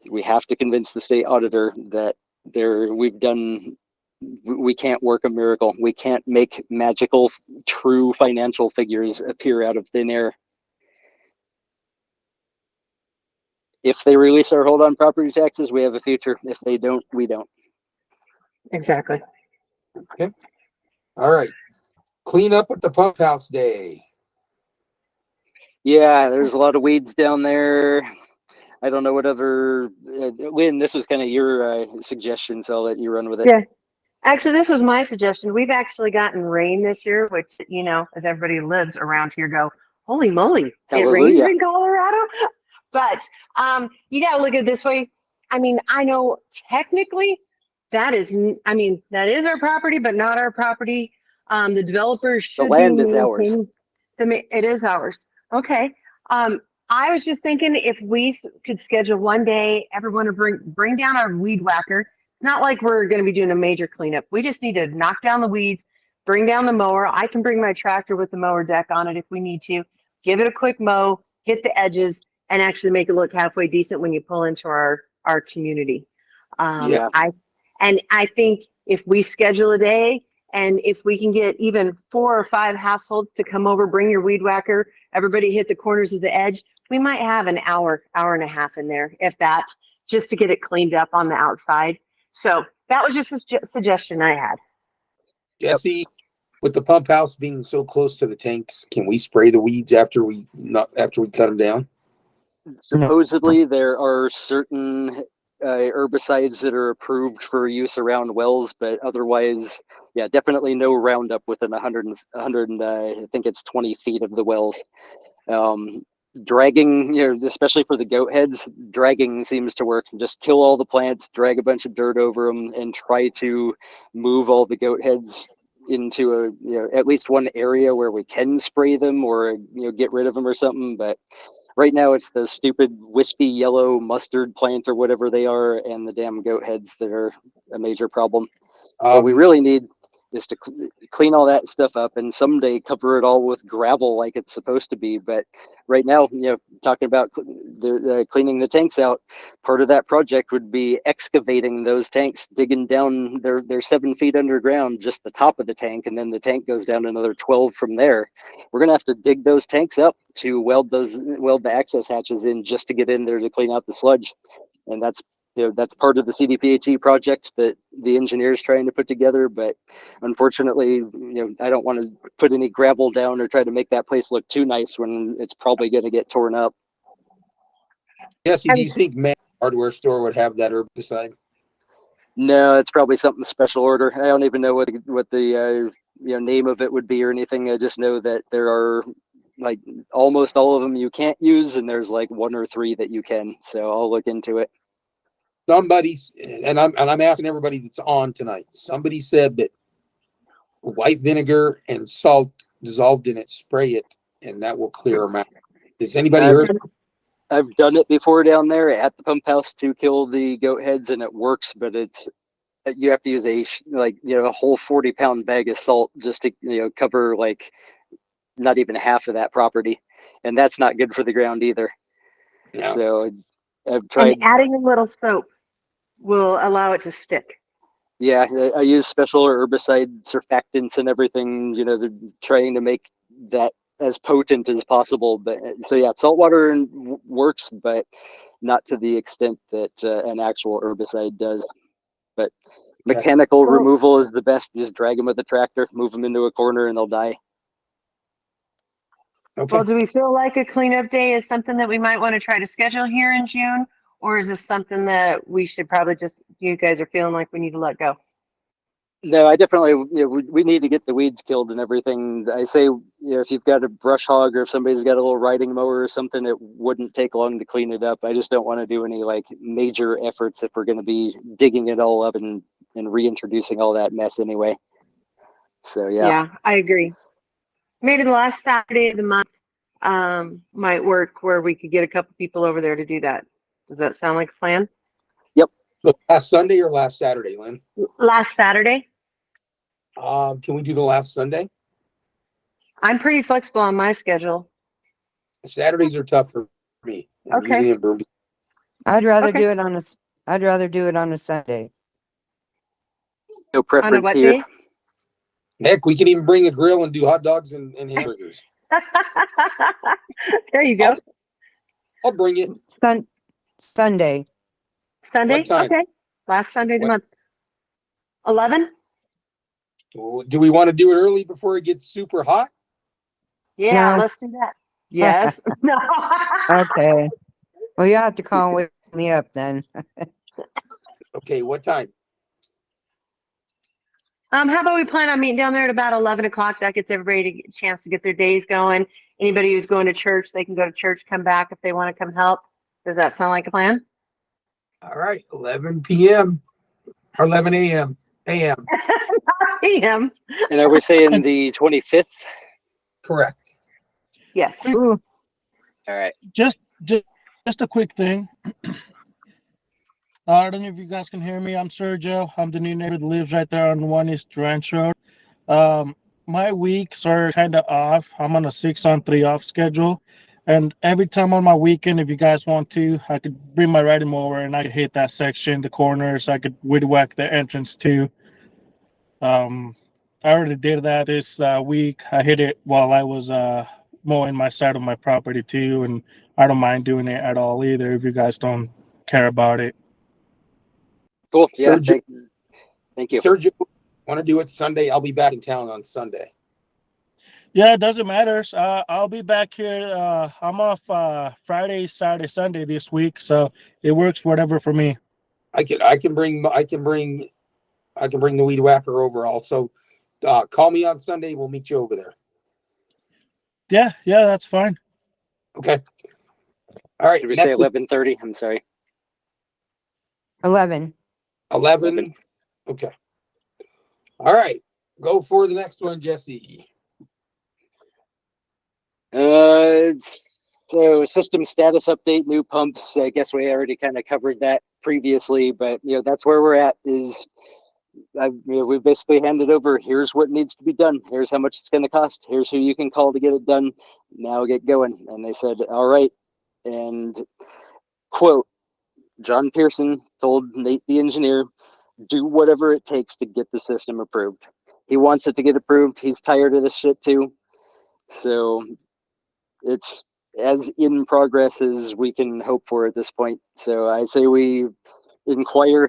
We have to convince the state auditor that we can't work a miracle. We can't make magical, true financial figures appear out of thin air. If they release our hold on property taxes, we have a future. If they don't, we don't. Exactly. Okay. All right. Clean up at the pump house day. Yeah, there's a lot of weeds down there. I don't know what other, Lynn, this was kind of your suggestion, so I'll let you run with it. Yeah. Actually, this was my suggestion. We've actually gotten rain this year, which, as everybody lives around here go, holy moly, it rains in Colorado. But you got to look at it this way. I mean, I know technically that is our property, but not our property. The developers should the land is ours. It is ours. Okay. I was just thinking if we could schedule one day, everyone to bring down our weed whacker. It's not like we're going to be doing a major cleanup. We just need to knock down the weeds, bring down the mower. I can bring my tractor with the mower deck on it if we need to. Give it a quick mow, hit the edges, and actually make it look halfway decent when you pull into our community. I think if we schedule a day, and if we can get even 4 or 5 households to come over, bring your weed whacker, everybody hit the corners of the edge, we might have an hour and a half in there, if that's just to get it cleaned up on the outside. So that was just a suggestion I had. Jesse, With the pump house being so close to the tanks, can we spray the weeds after we cut them down? Supposedly, there are certain herbicides that are approved for use around wells, but otherwise, yeah, definitely no Roundup within 100, I think it's 20 feet of the wells. Dragging, especially for the goat heads, dragging seems to work. Just kill all the plants, drag a bunch of dirt over them, and try to move all the goat heads into at least one area where we can spray them or get rid of them or something. But right now it's the stupid wispy yellow mustard plant or whatever they are, and the damn goat heads that are a major problem. What we really need is to clean all that stuff up and someday cover it all with gravel like it's supposed to be. But right now, talking about cleaning the tanks out, part of that project would be excavating those tanks, digging down. They're 7 feet underground, just the top of the tank, and then the tank goes down another 12 from there. We're gonna have to dig those tanks up to weld the access hatches in just to get in there to clean out the sludge, and that's part of the CDPHE project that the engineer is trying to put together. But unfortunately, I don't want to put any gravel down or try to make that place look too nice when it's probably going to get torn up. Jesse, do you think Matt hardware store would have that herbicide? No, it's probably something special order. I don't even know what the name of it would be or anything. I just know that there are like almost all of them you can't use, and there's like 1 or 3 that you can. So I'll look into it. Somebody's, and I'm asking everybody that's on tonight. Somebody said that white vinegar and salt dissolved in it, spray it, and that will clear them out. Has anybody heard? I've done it before down there at the pump house to kill the goat heads, and it works. But you have to use a whole 40-pound bag of salt just to cover like not even half of that property, and that's not good for the ground either. No. So I've tried. And adding a little soap will allow it to stick. Yeah, I use special herbicide surfactants and everything. They're trying to make that as potent as possible. But so yeah, saltwater works, but not to the extent that an actual herbicide does. But mechanical removal is the best. Just drag them with a tractor, move them into a corner, and they'll die. Okay. Well, do we feel like a cleanup day is something that we might want to try to schedule here in June? Or is this something that we should probably you guys are feeling like we need to let go? No, I definitely, we need to get the weeds killed and everything. I say, if you've got a brush hog or if somebody's got a little riding mower or something, it wouldn't take long to clean it up. I just don't want to do any like major efforts if we're going to be digging it all up and reintroducing all that mess anyway. So, yeah. Yeah, I agree. Maybe the last Saturday of the month might work where we could get a couple people over there to do that. Does that sound like a plan? Yep. Last Sunday or last Saturday, Lynn? Last Saturday. Can we do the last Sunday? I'm pretty flexible on my schedule. Saturdays are tough for me. Okay. I'd rather do it on a Sunday. No preference on a what here. Day? Heck, we can even bring a grill and do hot dogs and hamburgers. There you go. I'll bring it. Sunday. Sunday? What time? Okay. Last Sunday of the month. 11? Do we want to do it early before it gets super hot? Yeah, No. let's do that. Yes. No. Okay. Well, you have to call and wake me up then. Okay, what time? How about we plan on meeting down there at about 11 o'clock? That gets everybody a chance to get their days going. Anybody who's going to church, they can go to church, come back if they want to come help. Does that sound like a plan? All right, 11 p.m. or 11 a.m. a.m. p.m. And are we saying the 25th? Correct. Yes. All right. Just a quick thing. I don't know if you guys can hear me. I'm Sergio. I'm the new neighbor that lives right there on 1 East Ranch Road. My weeks are kind of off. I'm on a 6-on-3 off schedule. And every time on my weekend, if you guys want to, I could bring my riding mower and I could hit that section, the corners. I could weed whack the entrance too. I already did that this week. I hit it while I was mowing my side of my property too. And I don't mind doing it at all either if you guys don't care about it. Cool. Yeah. Sergio, Thank you. Sergio, Want to do it Sunday? I'll be back in town on Sunday. Yeah, it doesn't matter. I'll be back here. I'm off Friday, Saturday, Sunday this week, so it works whatever for me. I can bring the weed whacker over also. Call me on Sunday. We'll meet you over there. Yeah, that's fine. Okay. All right. Did we say 11:30? I'm sorry. 11. 11. Okay. All right. Go for the next one, Jesse. So system status update, new pumps. I guess we already kind of covered that previously, but that's where we're at. We've basically handed over. Here's what needs to be done. Here's how much it's going to cost. Here's who you can call to get it done. Now get going. And they said, all right. And quote, John Pearson told Nate the engineer, do whatever it takes to get the system approved. He wants it to get approved. He's tired of this shit too. So it's as in progress as we can hope for at this point. So I say we inquire,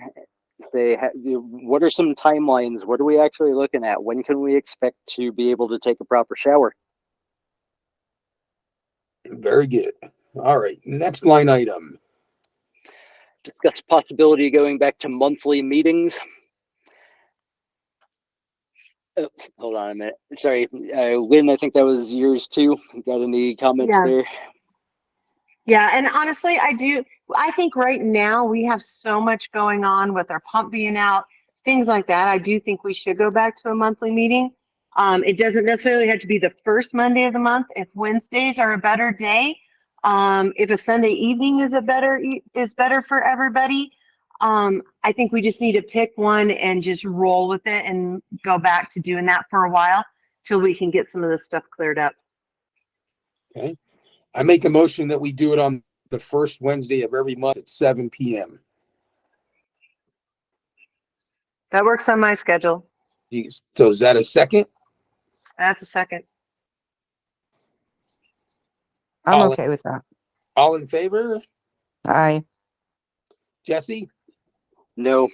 say, what are some timelines? What are we actually looking at? When can we expect to be able to take a proper shower? Very good. All right. Next line item. Discuss possibility of going back to monthly meetings. Oops, hold on a minute. Sorry, Lynn, I think that was yours too. Got any comments there? Yeah, and honestly, I think right now we have so much going on with our pump being out, things like that. I do think we should go back to a monthly meeting. It doesn't necessarily have to be the first Monday of the month. If Wednesdays are a better day, if a Sunday evening is better for everybody, I think we just need to pick one and just roll with it and go back to doing that for a while till we can get some of this stuff cleared up. Okay. I make a motion that we do it on the first Wednesday of every month at 7 p.m. That works on my schedule. So is that a second? That's a second. I'm okay with that. All in favor? Aye. Jesse? No.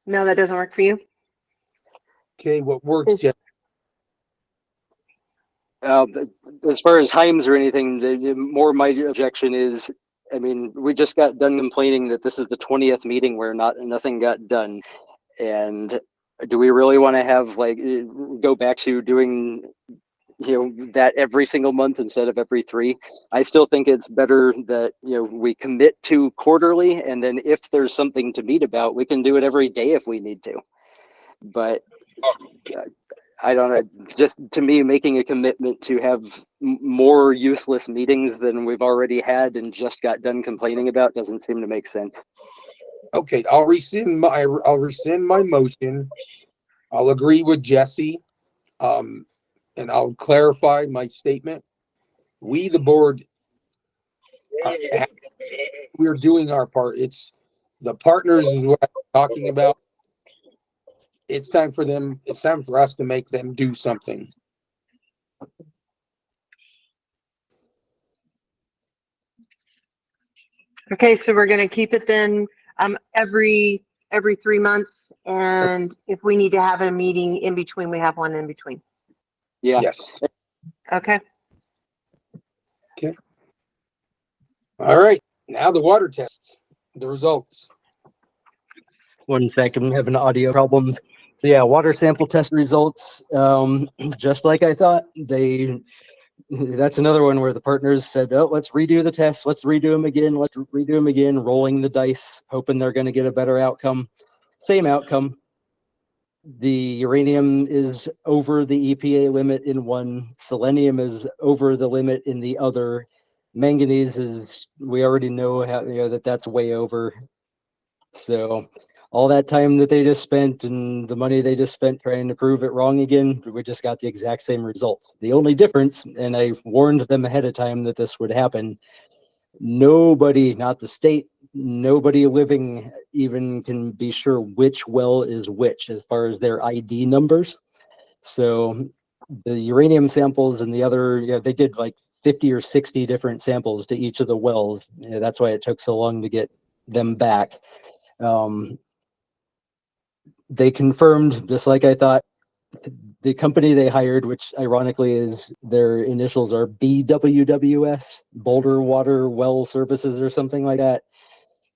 No, that doesn't work for you. Okay, what works, Jesse? As far as times or anything, more my objection is, I mean, we just got done complaining that this is the 20th meeting where nothing got done. And do we really want to have go back to doing that every single month instead of every 3? I still think it's better that we commit to quarterly, and then if there's something to meet about, we can do it every day if we need to. But I don't know, just to me, making a commitment to have more useless meetings than we've already had and just got done complaining about doesn't seem to make sense. Okay, I'll rescind my motion. I'll agree with Jesse, and I'll clarify my statement. We, the board, we're doing our part. It's the partners is what I'm talking about. It's time for them. It's time for us to make them do something. Okay, so we're going to keep it then every 3 months, and if we need to have a meeting in between, we have one in between. Yeah. Yes. Okay. Okay. All right. Now the water tests, the results. 1 second, I'm having audio problems. Yeah, water sample test results, just like I thought. That's another one where the partners said, oh, let's redo the tests. Let's redo them again, rolling the dice, hoping they're going to get a better outcome. Same outcome. The uranium is over the EPA limit in one. Selenium is over the limit in the other. Manganese is, we already know how, that's way over. So all that time that they just spent and the money they just spent trying to prove it wrong again, we just got the exact same results. The only difference, and I warned them ahead of time that this would happen, nobody, not the state, nobody living even can be sure which well is which as far as their ID numbers. So the uranium samples and the other, they did like 50 or 60 different samples to each of the wells. That's why it took so long to get them back. they confirmed, just like I thought, the company they hired, which ironically is their initials are BWWS, Boulder Water Well Services or something like that,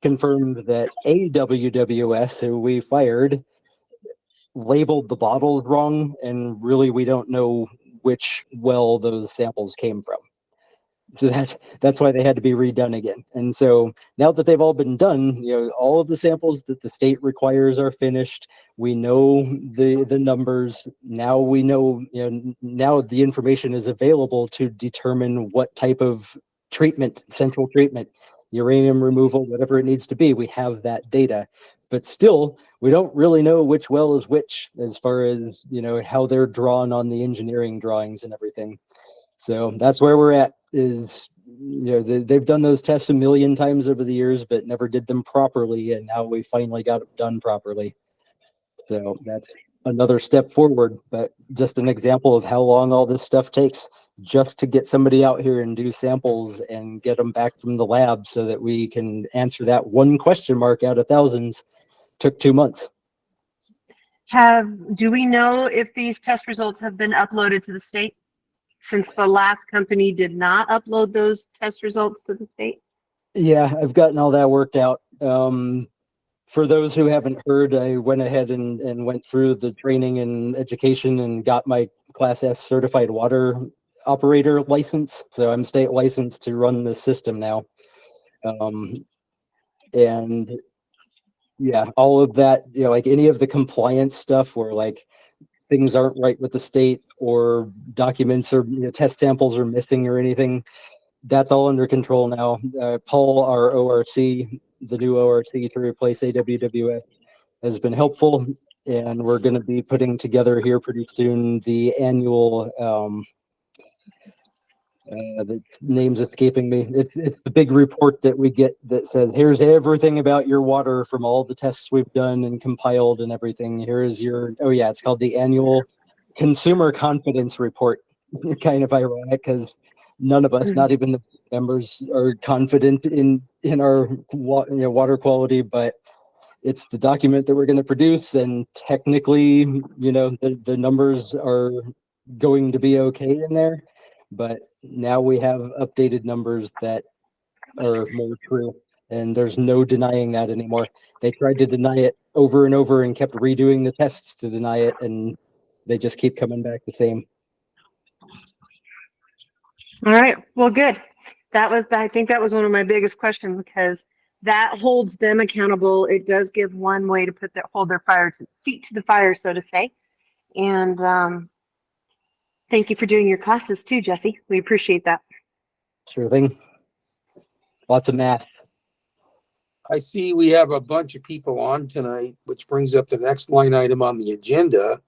confirmed that AWWS, who we fired, labeled the bottles wrong, and really we don't know which well those samples came from. So that's why they had to be redone again. And so now that they've all been done, all of the samples that the state requires are finished. We know the numbers. Now we know, now the information is available to determine what type of treatment, central treatment, uranium removal, whatever it needs to be. We have that data, but still we don't really know which well is which as far as, how they're drawn on the engineering drawings and everything. So that's where we're at. Is they've done those tests a million times over the years, but never did them properly, and now we finally got it done properly. So that's another step forward, but just an example of how long all this stuff takes just to get somebody out here and do samples and get them back from the lab so that we can answer that one question mark out of thousands. Took 2 months. Do we know if these test results have been uploaded to the state? Since the last company did not upload those test results to the state? Yeah, I've gotten all that worked out. For those who haven't heard, I went ahead and went through the training and education and got my Class S certified water operator license. So I'm state licensed to run the system now. And yeah, all of that, like any of the compliance stuff where like things aren't right with the state or documents or test samples are missing or anything, that's all under control now. Paul, our ORC, the new ORC to replace AWWS, has been helpful, and we're going to be putting together here pretty soon the annual, the name's escaping me. It's the big report that we get that says, here's everything about your water from all the tests we've done and compiled and everything. Here's your, it's called the annual Consumer Confidence Report. Kind of ironic because none of us, not even the members, are confident in our water quality, but it's the document that we're going to produce, and technically, the numbers are going to be okay in there. But now we have updated numbers that are more true, and there's no denying that anymore. They tried to deny it over and over and kept redoing the tests to deny it, and they just keep coming back the same. All right. Well, good. I think that was one of my biggest questions, because that holds them accountable. It does give one way to hold their feet to the fire, so to say. And thank you for doing your classes too, Jesse. We appreciate that. Sure thing. Lots of math. I see we have a bunch of people on tonight, which brings up the next line item on the agenda.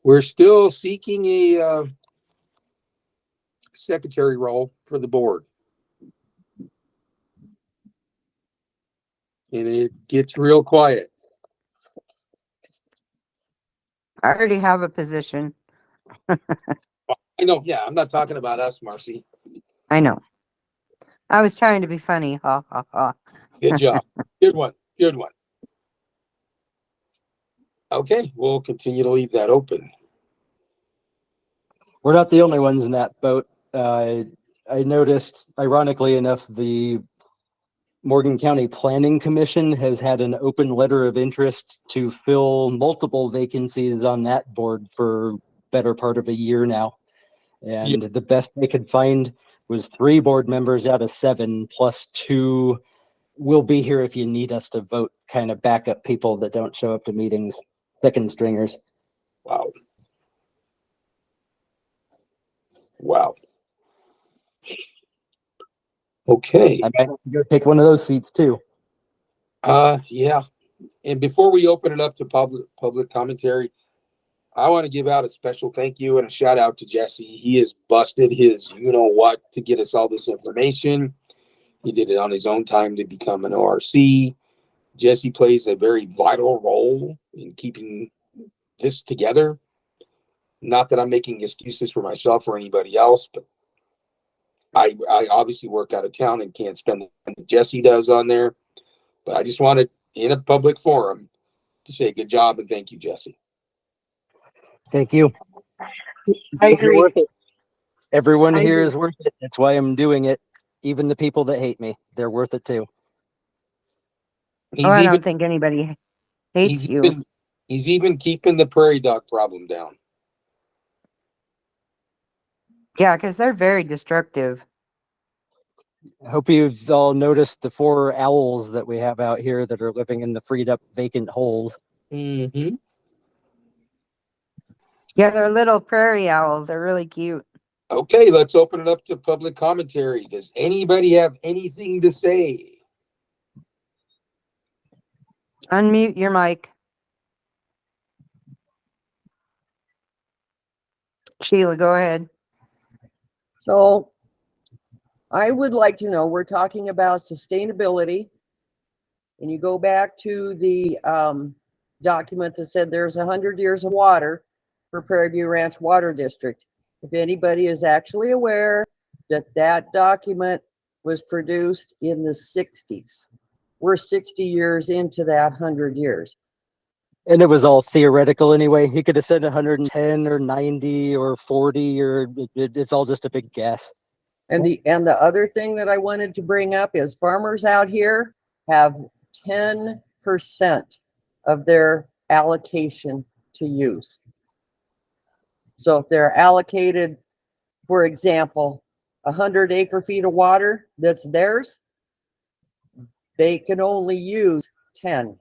We're still seeking a secretary role for the board. And it gets real quiet. I already have a position. I know. Yeah, I'm not talking about us, Marcy. I know. I was trying to be funny. Ha, ha, ha. Good job. Good one. Good one. Okay, we'll continue to leave that open. We're not the only ones in that boat. I noticed, ironically enough, the Morgan County Planning Commission has had an open letter of interest to fill multiple vacancies on that board for better part of a year now. And the best they could find was 3 board members out of 7, plus 2 will be here if you need us to vote, kind of backup people that don't show up to meetings, second stringers. Wow. Wow. Okay. I might have to go take one of those seats too. Yeah. And before we open it up to public commentary, I want to give out a special thank you and a shout out to Jesse. He has busted his what to get us all this information. He did it on his own time to become an ORC. Jesse plays a very vital role in keeping this together. Not that I'm making excuses for myself or anybody else, but I obviously work out of town and can't spend the time that Jesse does on there. But I just wanted, in a public forum, to say good job and thank you, Jesse. Thank you. I You're agree. worth it. Everyone I here agree. is worth it. That's why I'm doing it. Even the people that hate me, they're worth it too. Oh, I don't think anybody hates you. He's even keeping the prairie dog problem down. Yeah, because they're very destructive. I hope you've all noticed the 4 owls that we have out here that are living in the freed up vacant holes. Mm-hmm. Yeah, they're little prairie owls. They're really cute. Okay, let's open it up to public commentary. Does anybody have anything to say? Unmute your mic. Sheila, go ahead. So I would like to know, we're talking about sustainability, and you go back to the document that said there's 100 years of water for Prairie View Ranch Water District. If anybody is actually aware that that document was produced in the 60s, we're 60 years into that 100 years. And it was all theoretical anyway. He could have said 110 or 90 or 40, or it's all just a big guess. And the other thing that I wanted to bring up is farmers out here have 10% of their allocation to use. So if they're allocated, for example, 100 acre feet of water that's theirs, they can only use 10.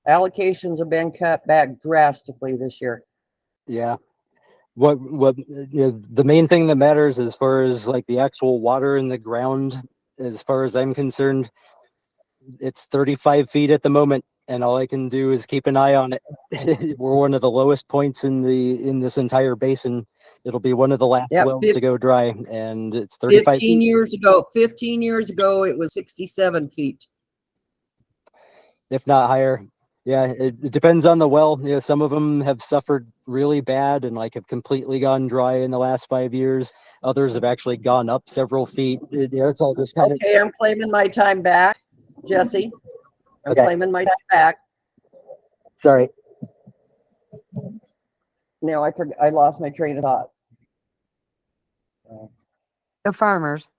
Allocations have been cut back drastically this year. Yeah. What the main thing that matters as far as like the actual water in the ground, as far as I'm concerned, it's 35 feet at the moment, and all I can do is keep an eye on it. We're one of the lowest points in this entire basin. It'll be one of the last Yep, wells to go dry, and it's 35 15 feet. years ago, it was 67 feet. If not higher. Yeah, it depends on the well. You know, some of them have suffered really bad and like have completely gone dry in the last 5 years. Others have actually gone up several feet. It's all just kind Okay, I'm claiming my time back, Jesse. I'm Okay. claiming my time back. Sorry. No, I lost my train of thought. The farmers.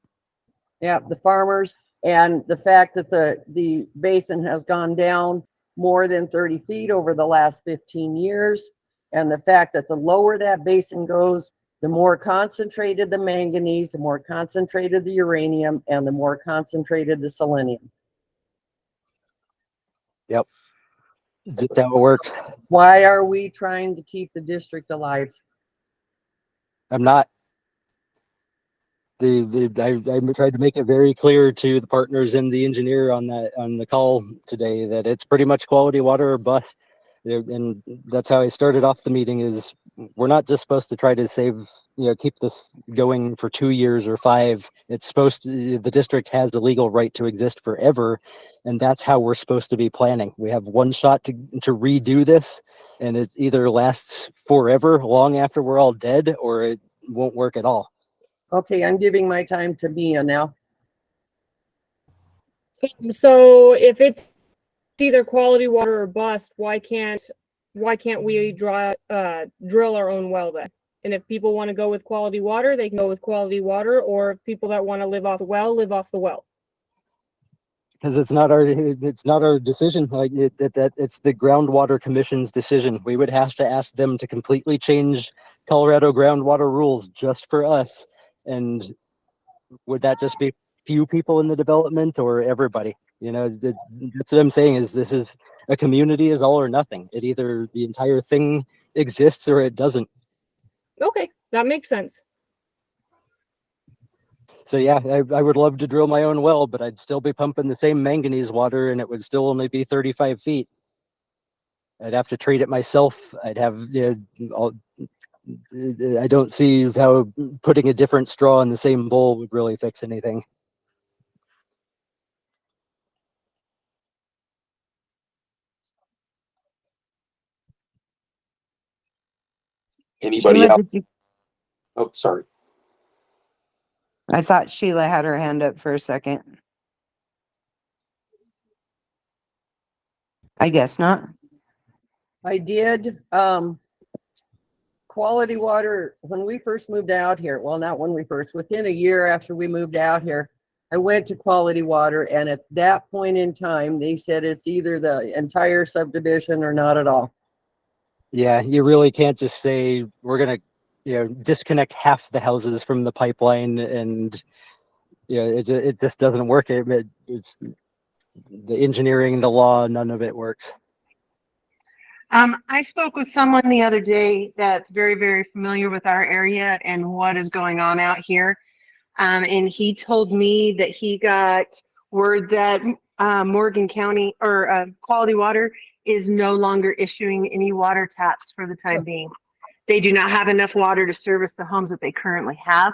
Yeah, the farmers, and the fact that the basin has gone down more than 30 feet over the last 15 years. And the fact that the lower that basin goes, the more concentrated the manganese, the more concentrated the uranium, and the more concentrated the selenium. Yep. Just how it works. Why are we trying to keep the district alive? I'm not. I tried to make it very clear to the partners and the engineer on the call today that it's pretty much quality water or bust. And that's how I started off the meeting. Is we're not just supposed to try to keep this going for 2 years or 5. It's supposed to, the district has the legal right to exist forever, and that's how we're supposed to be planning. We have one shot to redo this, and it either lasts forever, long after we're all dead, or it won't work at all. Okay, I'm giving my time to Mia now. So if it's either quality water or bust, why can't we drill our own well then? And if people want to go with quality water, they can go with quality water, or if people that want to live off the well, live off the well. Because it's not our decision. Like it's the Groundwater Commission's decision. We would have to ask them to completely change Colorado groundwater rules just for us. And would that just be few people in the development or everybody? That's what I'm saying. Is this is a community is all or nothing. It either the entire thing exists or it doesn't. Okay, that makes sense. So yeah, I would love to drill my own well, but I'd still be pumping the same manganese water, and it would still only be 35 feet. I'd have to treat it myself. I'd have. I don't see how putting a different straw in the same bowl would really fix anything. Anybody Sheila, else? Oh, sorry. I thought Sheila had her hand up for a second. I guess not. I did, quality water, when we first moved out here, well, not when we first, within a year after we moved out here, I went to quality water, and at that point in time, they said it's either the entire subdivision or not at all. Yeah, you really can't just say we're gonna, disconnect half the houses from the pipeline, and it just doesn't work. It's the engineering, the law, none of it works. I spoke with someone the other day that's very, very familiar with our area and what is going on out here. And he told me that he got word that Morgan County or Quality Water is no longer issuing any water taps for the time being. They do not have enough water to service the homes that they currently have.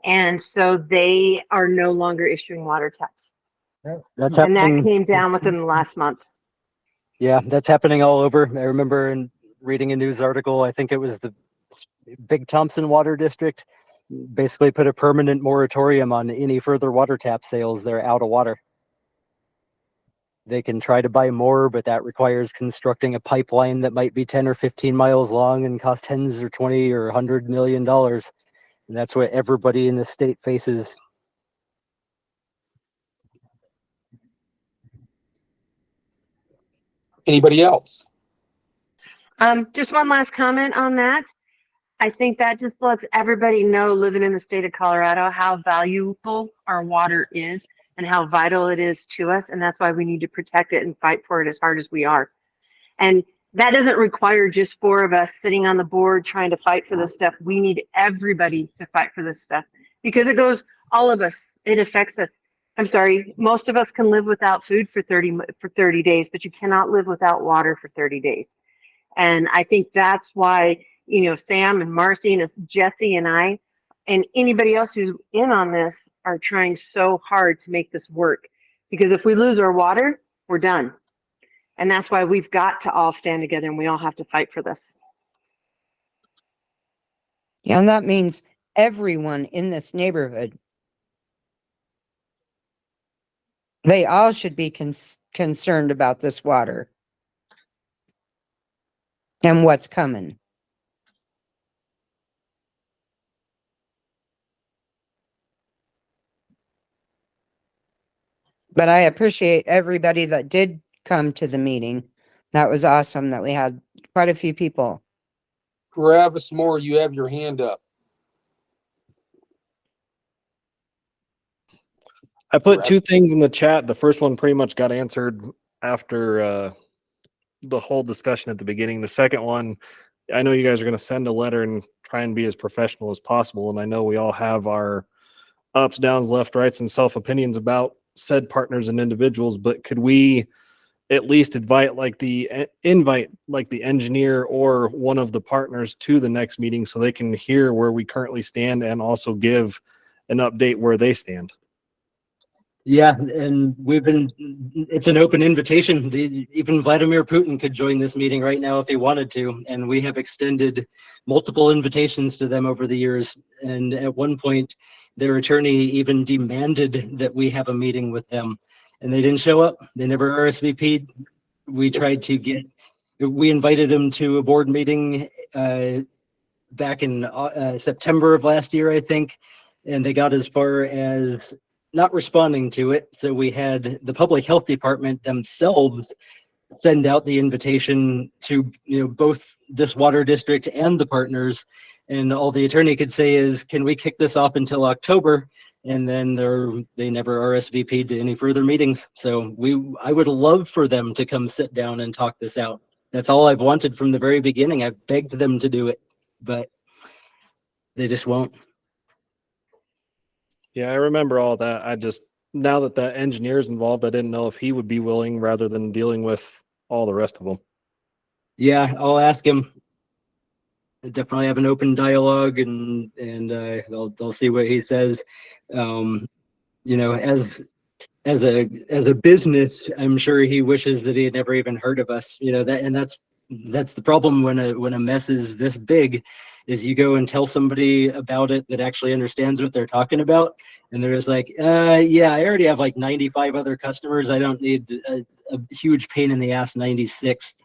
And so they are no longer issuing water taps. That's And that happening. came down within the last month. Yeah, that's happening all over. I remember reading a news article, I think it was the Big Thompson Water District, basically put a permanent moratorium on any further water tap sales. They're out of water. They can try to buy more, but that requires constructing a pipeline that might be 10 or 15 miles long and cost tens or 20 or $100 million. And that's what everybody in the state faces. Anybody else? Just one last comment on that. I think that just lets everybody know living in the state of Colorado how valuable our water is and how vital it is to us. And that's why we need to protect it and fight for it as hard as we are. And that doesn't require just 4 of us sitting on the board trying to fight for this stuff. We need everybody to fight for this stuff because it goes all of us. It affects us. I'm sorry, most of us can live without food for 30 days, but you cannot live without water for 30 days. And I think that's why, Sam and Marcy and Jesse and I and anybody else who's in on this are trying so hard to make this work. Because if we lose our water, we're done. And that's why we've got to all stand together and we all have to fight for this. Yeah, and that means everyone in this neighborhood. They all should be concerned about this water and what's coming. But I appreciate everybody that did come to the meeting. That was awesome that we had quite a few people. Travis Moore, you have your hand up. I put 2 things in the chat. The first one pretty much got answered after the whole discussion at the beginning. The second one, I know you guys are going to send a letter and try and be as professional as possible. And I know we all have our ups, downs, left, rights, and self-opinions about said partners and individuals, but could we at least invite the engineer or one of the partners to the next meeting so they can hear where we currently stand and also give an update where they stand? Yeah, and it's an open invitation. Even Vladimir Putin could join this meeting right now if he wanted to. And we have extended multiple invitations to them over the years. And at one point, their attorney even demanded that we have a meeting with them. And they didn't show up. They never RSVP'd. We invited them to a board meeting back in September of last year, I think. And they got as far as not responding to it. So we had the public health department themselves send out the invitation to both this water district and the partners. And all the attorney could say is, can we kick this off until October? And then they never RSVP'd to any further meetings. So I would love for them to come sit down and talk this out. That's all I've wanted from the very beginning. I've begged them to do it, but they just won't. Yeah, I remember all that. Now that the engineer's involved, I didn't know if he would be willing rather than dealing with all the rest of them. Yeah, I'll ask him. I definitely have an open dialogue, and I'll see what he says. As a business, I'm sure he wishes that he had never even heard of us. That's the problem when a mess is this big, is you go and tell somebody about it that actually understands what they're talking about, and they're just like, yeah, I already have 95 other customers. I don't need a huge pain in the ass 96th.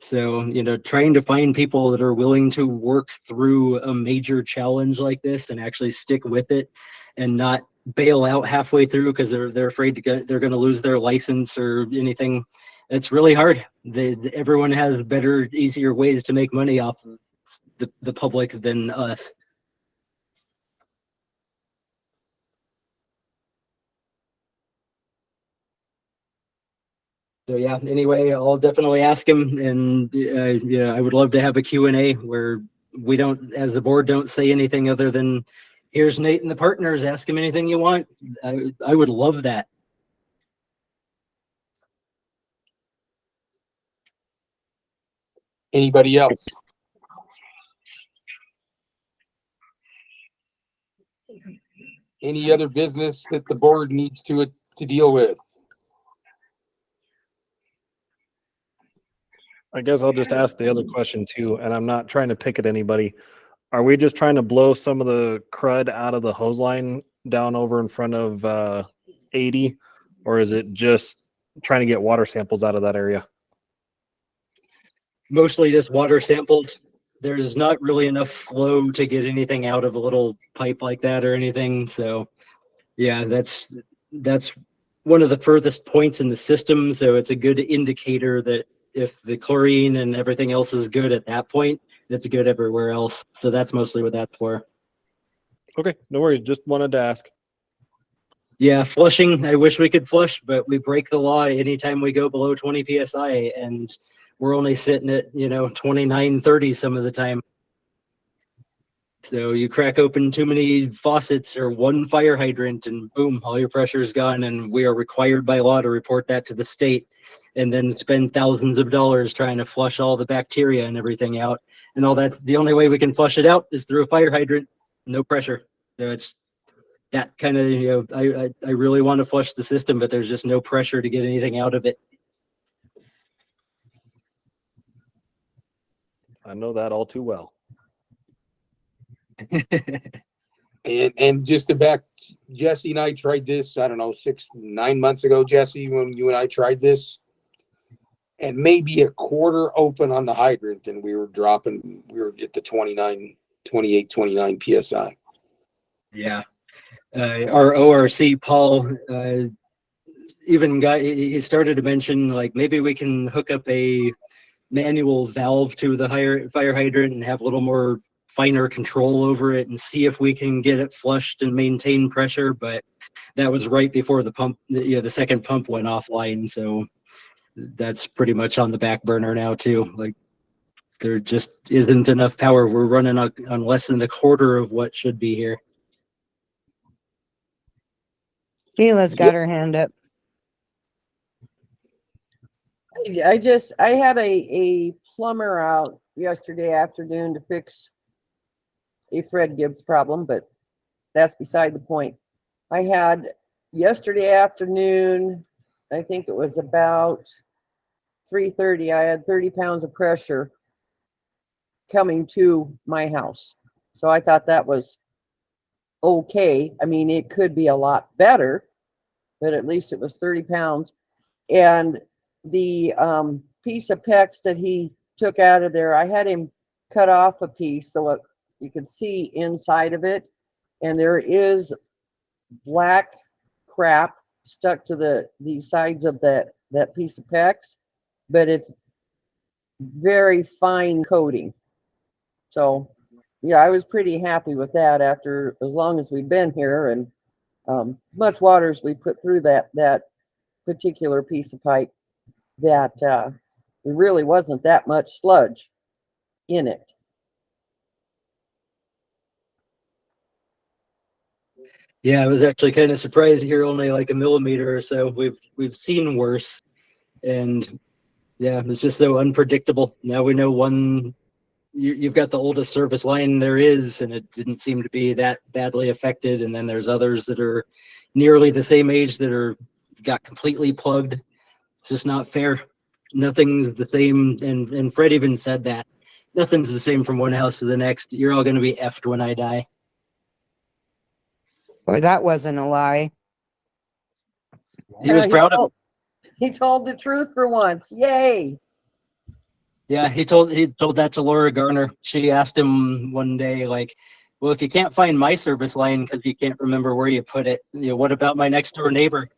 So, you know, trying to find people that are willing to work through a major challenge like this and actually stick with it and not bail out halfway through because they're afraid they're going to lose their license or anything. It's really hard. Everyone has better, easier ways to make money off of the public than us. So yeah, anyway, I'll definitely ask him, and yeah, I would love to have a Q&A where we don't, as a board, don't say anything other than, here's Nate and the partners, ask him anything you want. I would love that. Anybody else? Any other business that the board needs to deal with? I guess I'll just ask the other question too, and I'm not trying to pick at anybody. Are we just trying to blow some of the crud out of the hose line down over in front of 80, or is it just trying to get water samples out of that area? Mostly just water samples. There's not really enough flow to get anything out of a little pipe like that or anything. So yeah, that's one of the furthest points in the system. So it's a good indicator that if the chlorine and everything else is good at that point, it's good everywhere else. So that's mostly what that's for. Okay, no worries. Just wanted to ask. Yeah, flushing. I wish we could flush, but we break the law anytime we go below 20 psi, and we're only sitting at 29, 30 some of the time. So you crack open too many faucets or one fire hydrant, and boom, all your pressure is gone. And we are required by law to report that to the state, and then spend thousands of dollars trying to flush all the bacteria and everything out. And all that, the only way we can flush it out is through a fire hydrant, no pressure. So it's that kind of, I really want to flush the system, but there's just no pressure to get anything out of it. I know that all too well. And just to back, Jesse and I tried this, I don't know, 9 months ago, Jesse, when you and I tried this, and maybe a quarter open on the hydrant, and we were at the 28, 29 PSI. Yeah. Our ORC, Paul, he started to mention, like, maybe we can hook up a manual valve to the fire hydrant and have a little more finer control over it and see if we can get it flushed and maintain pressure. But that was right before the pump, the second pump went offline. So that's pretty much on the back burner now too. Like, there just isn't enough power. We're running on less than a quarter of what should be here. Sheila's got her hand up. I had a plumber out yesterday afternoon to fix a Fred Gibbs problem, but that's beside the point. I had yesterday afternoon, I think it was about 3:30, I had 30 pounds of pressure coming to my house. So I thought that was okay. I mean, it could be a lot better, but at least it was 30 pounds. And the piece of PEX that he took out of there, I had him cut off a piece so you could see inside of it. And there is black crap stuck to the sides of that piece of PEX, but it's very fine coating. So yeah, I was pretty happy with that after as long as we've been here, and as much water as we put through that particular piece of pipe, that there really wasn't that much sludge in it. Yeah, I was actually kind of surprised here, only like a millimeter or so. We've seen worse, and yeah, it's just so unpredictable. Now we know you've got the oldest service line there is, and it didn't seem to be that badly affected. And then there's others that are nearly the same age that got completely plugged. It's just not fair. Nothing's the same. And Fred even said that nothing's the same from one house to the next. You're all going to be effed when I die. Boy, that wasn't a lie. He was proud of it. He told the truth for once. Yay. Yeah, he told that to Laura Garner. She asked him one day, like, well, if you can't find my service line because you can't remember where you put it, what about my next door neighbor?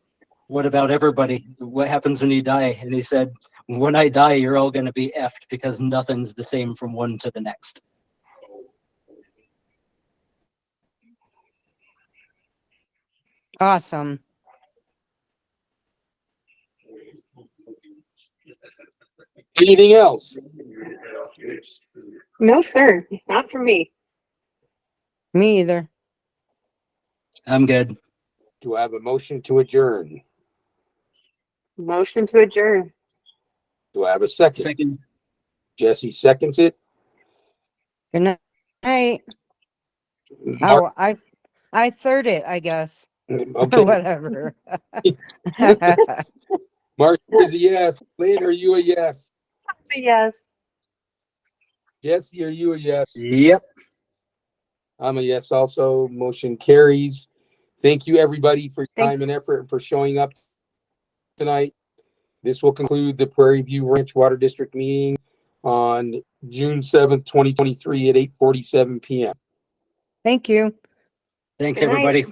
What about everybody? What happens when you die? And he said, when I die, you're all going to be effed because nothing's the same from one to the next. Awesome. Anything else? No, sir. Not for me. Me either. I'm good. Do I have a motion to adjourn? Motion to adjourn. Do I have a second? Second. Jesse seconds it. Good night. Mark, Oh, I third it, I guess. okay. Whatever. Mark is a yes. Lynn, are you a yes? Yes. Jesse, are you a yes? Yep. I'm a yes also. Motion carries. Thank you, everybody, for your time and effort and for showing up tonight. This will conclude the Prairie View Ranch Water District meeting on June 7th, 2023 at 8:47 p.m. Thank you. Thanks, Good night. everybody.